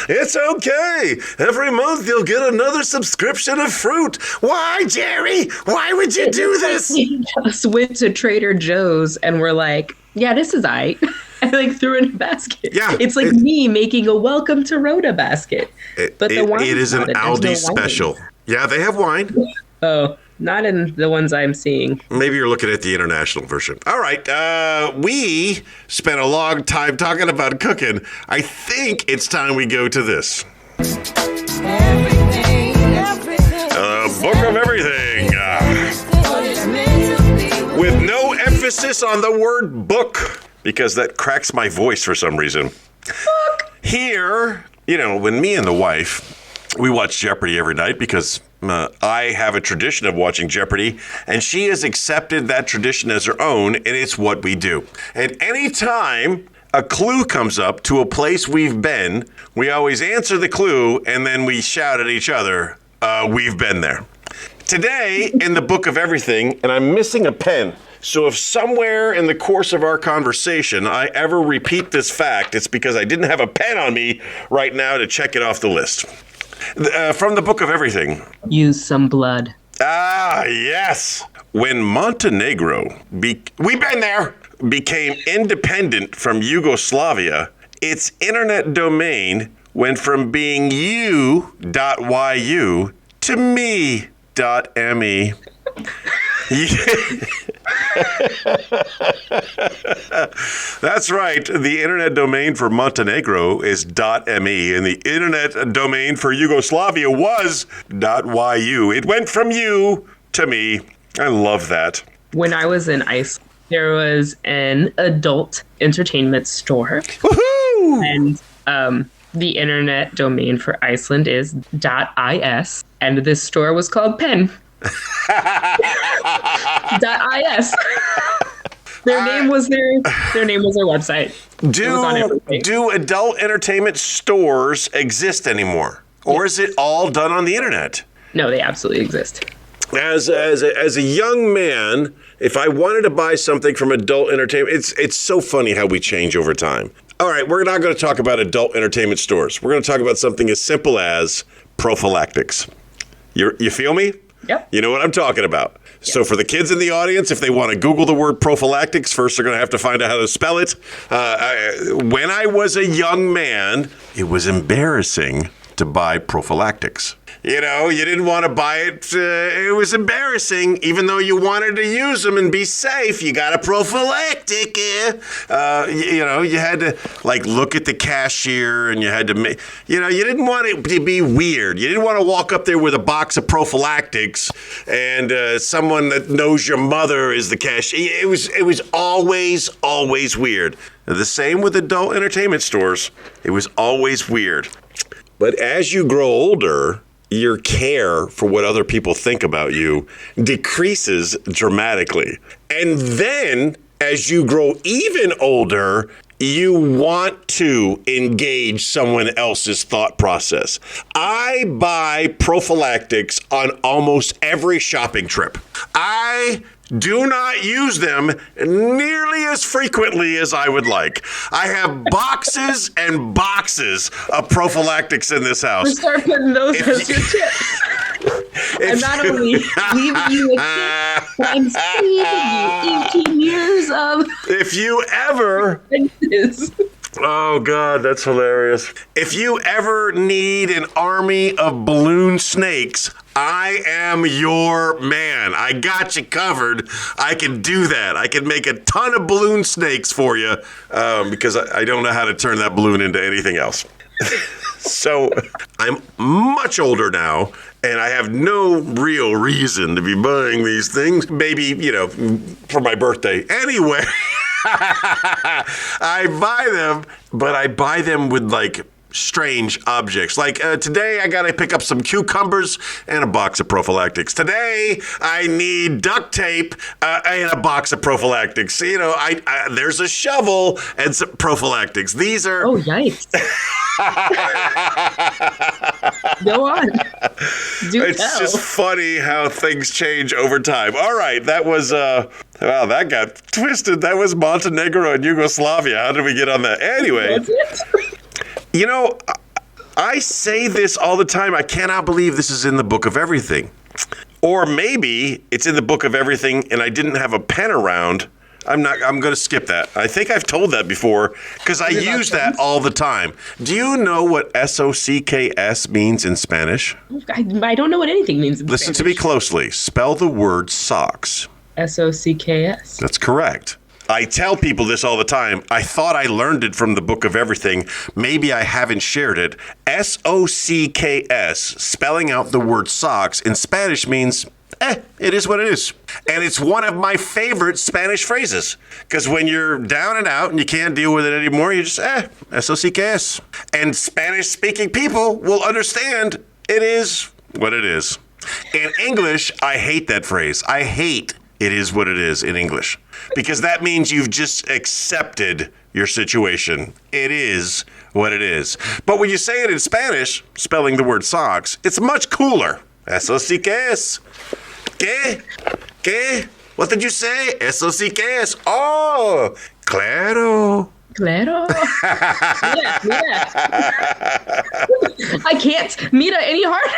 It's okay. Every month you'll get another subscription of fruit. Why, Jerry? Why would you do this? We just went to Trader Joe's and we're like, yeah, this is aight. And like threw in a basket. Yeah, it's like me making a welcome to Rhoda basket. But the wine it is an Aldi special. Yeah, they have wine. Oh, not in the ones I'm seeing. Maybe you're looking at the international version. All right. We spent a long time talking about cooking. I think it's time we go to this. Book of Everything. With no emphasis on the word book, because that cracks my voice for some reason. Book. Here, when me and the wife, we watch Jeopardy every night because I have a tradition of watching Jeopardy, and she has accepted that tradition as her own, and it's what we do. And anytime a clue comes up to a place we've been, we always answer the clue, and then we shout at each other, we've been there. Today, in the Book of Everything, and I'm missing a pen, so if somewhere in the course of our conversation I ever repeat this fact, it's because I didn't have a pen on me right now to check it off the list. From the Book of Everything. Use some blood. Ah, yes. When Montenegro, we've been there, became independent from Yugoslavia, its internet domain went from being u.yu to me.me. That's right. The internet domain for Montenegro is .me, and the internet domain for Yugoslavia was .yu. It went from you to me. I love that. When I was in Iceland, there was an adult entertainment store. Woohoo! And the internet domain for Iceland is .is, and this store was called Pen. .is. Their name was their website. Do adult entertainment stores exist anymore, or is it all done on the internet? No, they absolutely exist. As a young man, if I wanted to buy something from adult entertainment, it's so funny how we change over time. All right, we're not going to talk about adult entertainment stores. We're going to talk about something as simple as prophylactics. You feel me? Yep. You know what I'm talking about. Yep. So for the kids in the audience, if they want to Google the word prophylactics, first they're going to have to find out how to spell it. When I was a young man, it was embarrassing to buy prophylactics. You didn't want to buy it. It was embarrassing, even though you wanted to use them and be safe. You got a prophylactic. You had to look at the cashier, and you had to make. You didn't want it to be weird. You didn't want to walk up there with a box of prophylactics, and someone that knows your mother is the cashier. It was always weird. The same with adult entertainment stores. It was always weird. But as you grow older, your care for what other people think about you decreases dramatically. And then, as you grow even older, you want to engage someone else's thought process. I buy prophylactics on almost every shopping trip. I do not use them nearly as frequently as I would like. I have boxes and boxes of prophylactics in this house. We start putting those as your tips. I'm not only leaving you a tip, but I'm saving you 18 years of... If you ever... Oh, God, that's hilarious. If you ever need an army of balloon snakes, I am your man. I got you covered. I can do that. I can make a ton of balloon snakes for you because I don't know how to turn that balloon into anything else. So I'm much older now, and I have no real reason to be buying these things. Maybe, for my birthday. Anyway, I buy them, but I buy them with strange objects. Today I gotta pick up some cucumbers and a box of prophylactics. Today I need duct tape and a box of prophylactics. There's a shovel and some prophylactics. These are... Oh, yikes. Go on. It's just funny how things change over time. All right, that was... Wow, that got twisted. That was Montenegro and Yugoslavia. How did we get on that? Anyway... I say this all the time. I cannot believe this is in the Book of Everything. Or maybe it's in the Book of Everything and I didn't have a pen around. I'm going to skip that. I think I've told that before because I use that all the time. Do you know what SOCKS means in Spanish? I don't know what anything means in Listen Spanish. to me closely. Spell the word socks. SOCKS. That's correct. I tell people this all the time. I thought I learned it from the Book of Everything. Maybe I haven't shared it. SOCKS, spelling out the word socks in Spanish means, it is what it is. And it's one of my favorite Spanish phrases. Because when you're down and out and you can't deal with it anymore, you just, SOCKS. And Spanish-speaking people will understand it is what it is. In English, I hate that phrase. I hate it is what it is in English. Because that means you've just accepted your situation. It is what it is. But when you say it in Spanish, spelling the word socks, it's much cooler. Eso sí que es. ¿Qué? ¿Qué? What did you say? Eso sí que es. Oh, claro. Claro. Yeah. I can't mira any harder.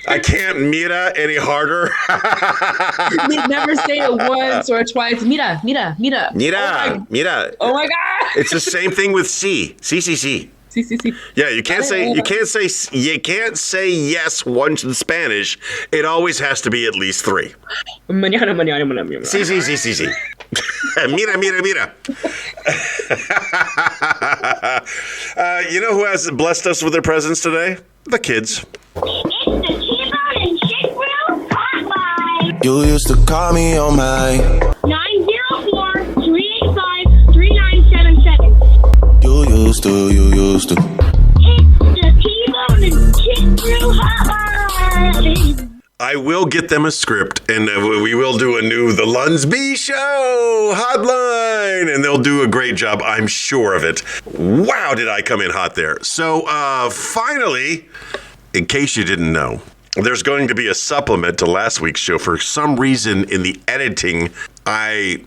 I can't mira any harder. We never say it once or twice. Mira. Mira, mira. Oh my God. It's the same thing with sí. Sí. Sí. Yeah, you can't say yes once in Spanish. It always has to be at least three. Mañana. Sí. Mira. You know who has blessed us with their presence today? The kids. It's the Kimber and ChickBrew hotline. You used to call me on my 904-385-3977. You used to. It's the T-Bone and ChickBrew hotline. I will get them a script, and we will do a new The LUNSB Show hotline, and they'll do a great job. I'm sure of it. Wow, did I come in hot there. So, finally, in case you didn't know, there's going to be a supplement to last week's show. For some reason, in the editing, I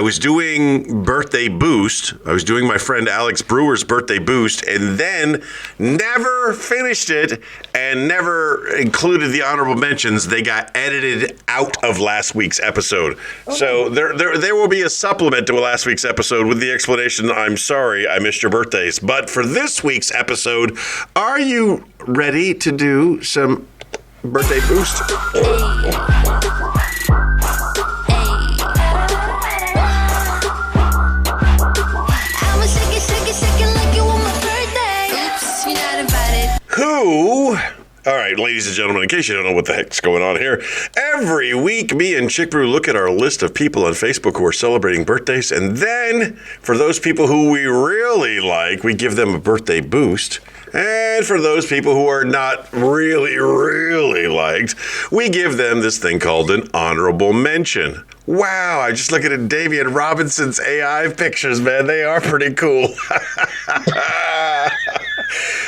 was doing birthday boost. I was doing my friend Alex Brewer's birthday boost and then never finished it and never included the honorable mentions. They got edited out of last week's episode. So there will be a supplement to last week's episode with the explanation, I'm sorry, I missed your birthdays. But for this week's episode, are you ready to do some birthday boost? Who? All right, ladies and gentlemen, in case you don't know what the heck's going on here, every week me and ChickBrew look at our list of people on Facebook who are celebrating birthdays, and then for those people who we really like, we give them a birthday boost. And for those people who are not really liked, we give them this thing called an honorable mention. Wow, I just looking at Damian Robinson's AI pictures, man. They are pretty cool.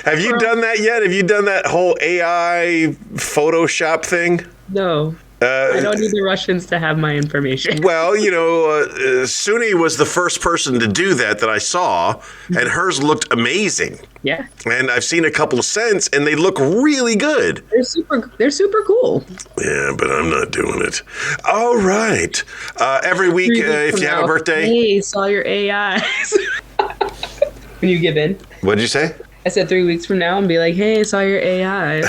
Have you done that yet? Have you done that whole AI Photoshop thing? No. I don't need the Russians to have my information. Well, Suni was the first person to do that I saw, and hers looked amazing. Yeah. And I've seen a couple since, and they look really good. They're super cool. Yeah, but I'm not doing it. All right. Every week, if you have a birthday. Hey, saw your AIs. When you give in. What'd you say? I said 3 weeks from now and be like, hey, saw your AI.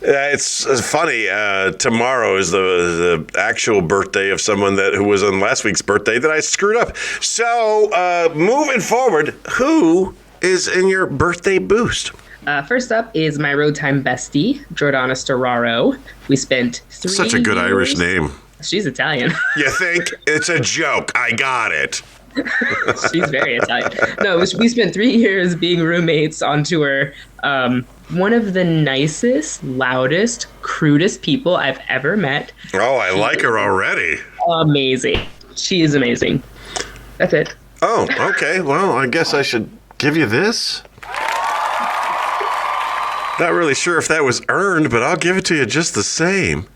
It's funny. Tomorrow is the actual birthday of someone who was on last week's birthday that I screwed up. So moving forward, who is in your birthday boost? First up is my road time bestie, Giordana Storaro. We spent 3 Such a good years. Irish name. She's Italian. You think? It's a joke. I got it. She's very Italian. No, we spent 3 years being roommates on tour. One of the nicest, loudest, crudest people I've ever met. Oh, I like her already. Amazing. She is amazing. That's it. Oh, okay. Well, I guess I should give you this. Not really sure if that was earned, but I'll give it to you just the same.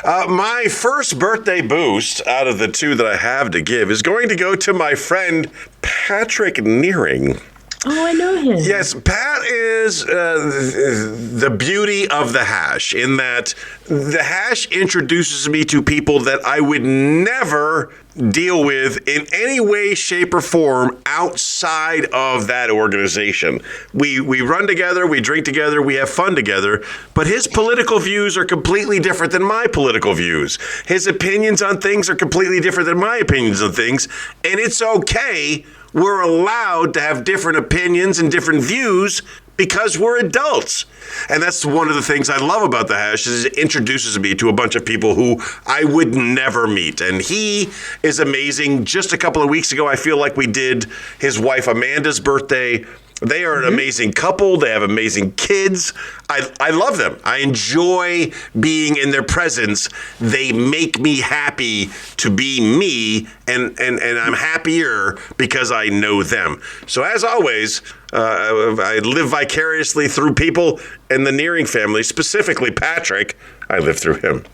My first birthday boost out of the 2 that I have to give is going to go to my friend Patrick Nearing. Oh, I know him. Yes, Pat is the beauty of the hash in that the hash introduces me to people that I would never deal with in any way, shape, or form outside of that organization. We run together, we drink together, we have fun together, but his political views are completely different than my political views. His opinions on things are completely different than my opinions on things, and it's okay. We're allowed to have different opinions and different views because we're adults. And that's one of the things I love about the hash is it introduces me to a bunch of people who I would never meet. And he is amazing. Just a couple of weeks ago, I feel like we did his wife Amanda's birthday. They are an amazing couple. They have amazing kids. I love them. I enjoy being in their presence. They make me happy to be me, and I'm happier because I know them. So as always, I live vicariously through people in the Nearing family, specifically Patrick. I live through him.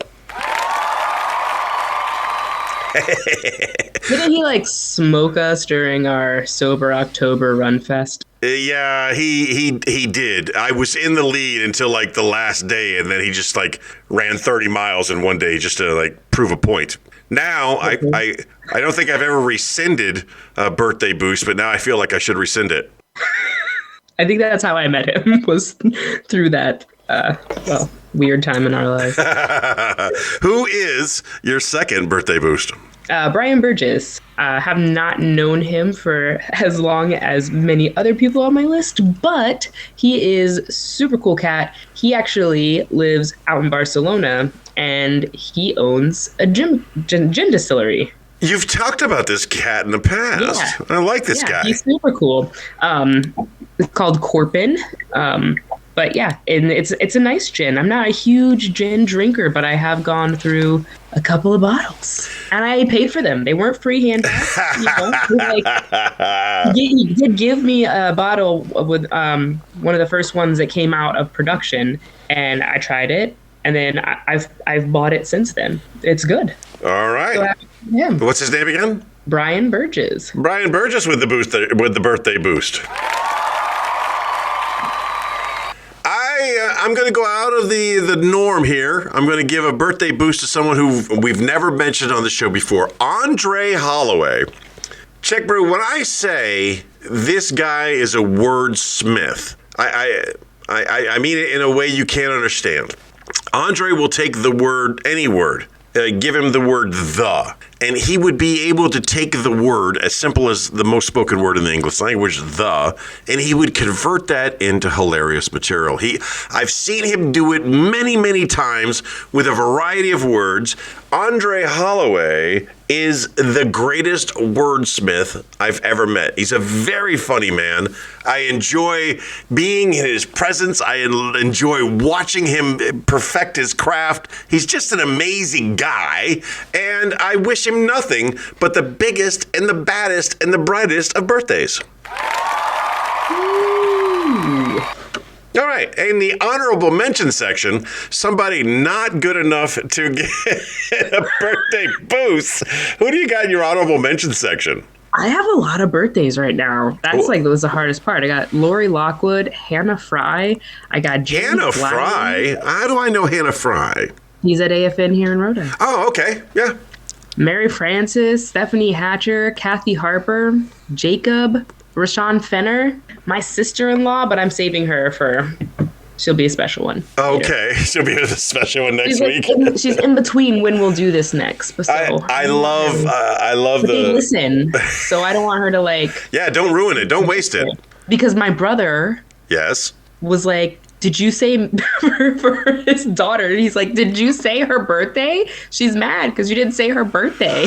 Didn't he smoke us during our Sober October Run Fest? Yeah, he did. I was in the lead until the last day, and then he just ran 30 miles in one day just to prove a point. Now I don't think I've ever rescinded a birthday boost, but now I feel like I should rescind it. I think that's how I met him, was through that weird time in our life. Who is your second birthday boost? Brian Burgess. Have not known him for as long as many other people on my list, but he is super cool cat. He actually lives out in Barcelona, and he owns a gin distillery. You've talked about this cat in the past. Yeah. I like this guy. He's super cool. It's called Corpin. But yeah, and it's a nice gin. I'm not a huge gin drinker, but I have gone through a couple of bottles, and I paid for them. They weren't free handouts. He did give me a bottle with one of the first ones that came out of production, and I tried it, and then I've bought it since then. It's good. All right. So what's his name again? Brian Burgess. Brian Burgess with the birthday boost. I'm going to go out of the norm here. I'm going to give a birthday boost to someone who we've never mentioned on the show before, Andre Holloway. ChickBrew, when I say this guy is a wordsmith, I mean it in a way you can't understand. Andre will take the word, any word, give him the word the, and he would be able to take the word as simple as the most spoken word in the English language, the, and he would convert that into hilarious material. I've seen him do it many, many times with a variety of words. Andre Holloway is the greatest wordsmith I've ever met. He's a very funny man. I enjoy being in his presence. I enjoy watching him perfect his craft. He's just an amazing guy, and I wish him nothing but the biggest and the baddest and the brightest of birthdays. Ooh. All right, in the honorable mention section, somebody not good enough to get a birthday boost. Who do you got in your honorable mention section? I have a lot of birthdays right now. That's that was the hardest part. I got Lori Lockwood, Hannah Fry. I got James Hannah Fry? How do I know Hannah Fry? He's at AFN here in Rhode Island. Oh, okay. Yeah. Mary Frances, Stephanie Hatcher, Cathy Harper, Jacob, Rashan Fenner, my sister-in-law, but I'm saving her for... She'll be a special one. Okay, she'll be a special one next week. She's in between when we'll do this next. So I love they listen, so I don't want her to Yeah, don't ruin it. Don't waste it. Because my brother. Yes. Was like, did you say for his daughter? He's like, did you say her birthday? She's mad because you didn't say her birthday.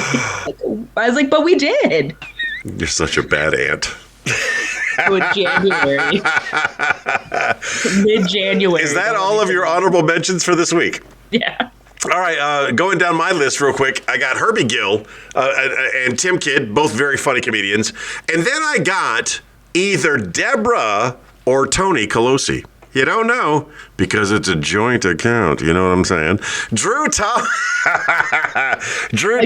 I was like, but we did. You're such a bad aunt. January. Mid-January. Is that all of your honorable mentions for this week? Yeah. All right, going down my list real quick, I got Herbie Gill and Tim Kidd, both very funny comedians. And then I got either Debra or Tony Colosi. You don't know because it's a joint account. You know what I'm saying? Drew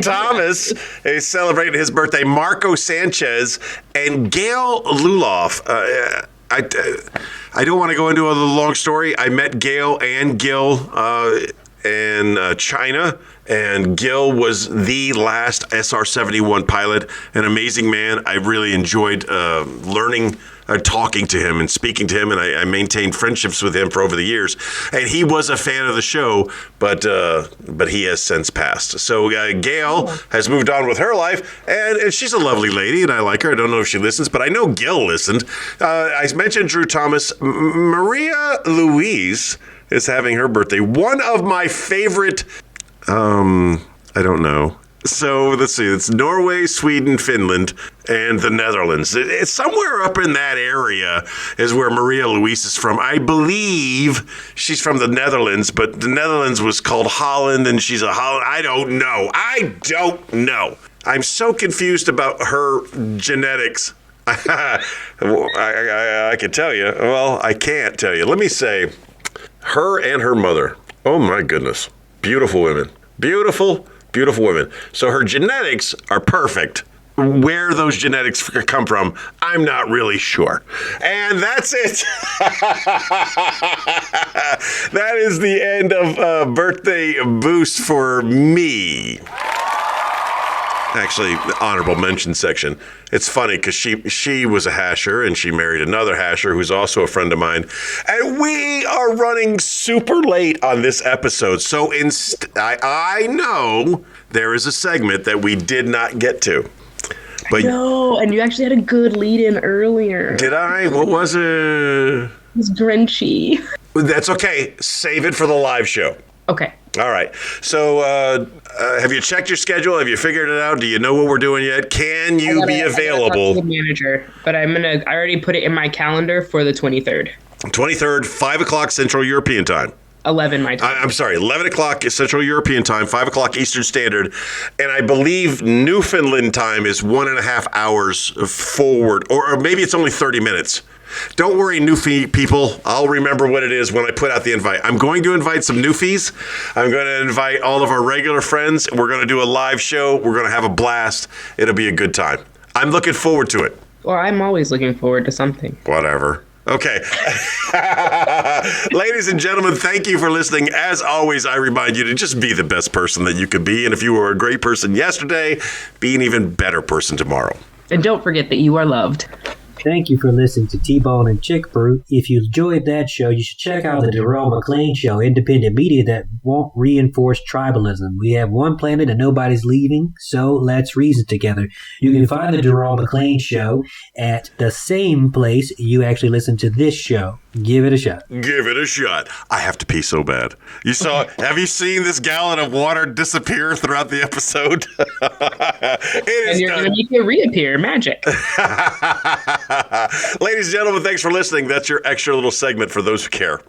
Thomas is celebrating his birthday. Marco Sanchez and Gail Luloff. I don't want to go into a long story. I met Gail and Gil in China. And Gil was the last SR-71 pilot, an amazing man. I really enjoyed learning, talking to him and speaking to him, and I maintained friendships with him for over the years. And he was a fan of the show, but he has since passed. So Gail has moved on with her life, and she's a lovely lady, and I like her. I don't know if she listens, but I know Gil listened. I mentioned Drew Thomas. Maria Louise is having her birthday. One of my favorite... I don't know. So let's see. It's Norway, Sweden, Finland, and the Netherlands. It's somewhere up in that area is where Maria Louise is from. I believe she's from the Netherlands, but the Netherlands was called Holland, and she's a Holland. I don't know. I'm so confused about her genetics. I can tell you. Well, I can't tell you. Let me say, her and her mother. Oh my goodness. Beautiful women. Beautiful women. So her genetics are perfect. Where those genetics come from, I'm not really sure. And that's it. That is the end of Birthday Boost for me. Actually, the honorable mention section. It's funny because she was a hasher and she married another hasher who's also a friend of mine. And we are running super late on this episode. So I know there is a segment that we did not get to. But no, and you actually had a good lead in earlier. Did I? What was it? It was Grinchy. That's okay. Save it for the live show. Okay. All right. So have you checked your schedule? Have you figured it out? Do you know what we're doing yet? Can you be available? I gotta talk to the manager, but I already put it in my calendar for the 23rd. 23rd, 5 o'clock Central European time. 11 my time. I'm sorry, 11 o'clock Central European time, 5 o'clock Eastern Standard. And I believe Newfoundland time is 1.5 hours forward, or maybe it's only 30 minutes. Don't worry, Newfie people. I'll remember what it is when I put out the invite. I'm going to invite some Newfies. I'm going to invite all of our regular friends. We're going to do a live show. We're going to have a blast. It'll be a good time. I'm looking forward to it. Well, I'm always looking forward to something. Whatever. Okay. Ladies and gentlemen, thank you for listening. As always, I remind you to just be the best person that you could be. And if you were a great person yesterday, be an even better person tomorrow. And don't forget that you are loved. Thank you for listening to T-Bone and ChickBrew. If you enjoyed that show, you should check out the Jerome McClain Show, independent media that won't reinforce tribalism. We have one planet and nobody's leaving, so let's reason together. You can find the Jerome McClain Show at the same place you actually listen to this show. Give it a shot. Give it a shot. I have to pee so bad. Have you seen this gallon of water disappear throughout the episode? And you're going to make it reappear. Magic. Ladies and gentlemen, thanks for listening. That's your extra little segment for those who care.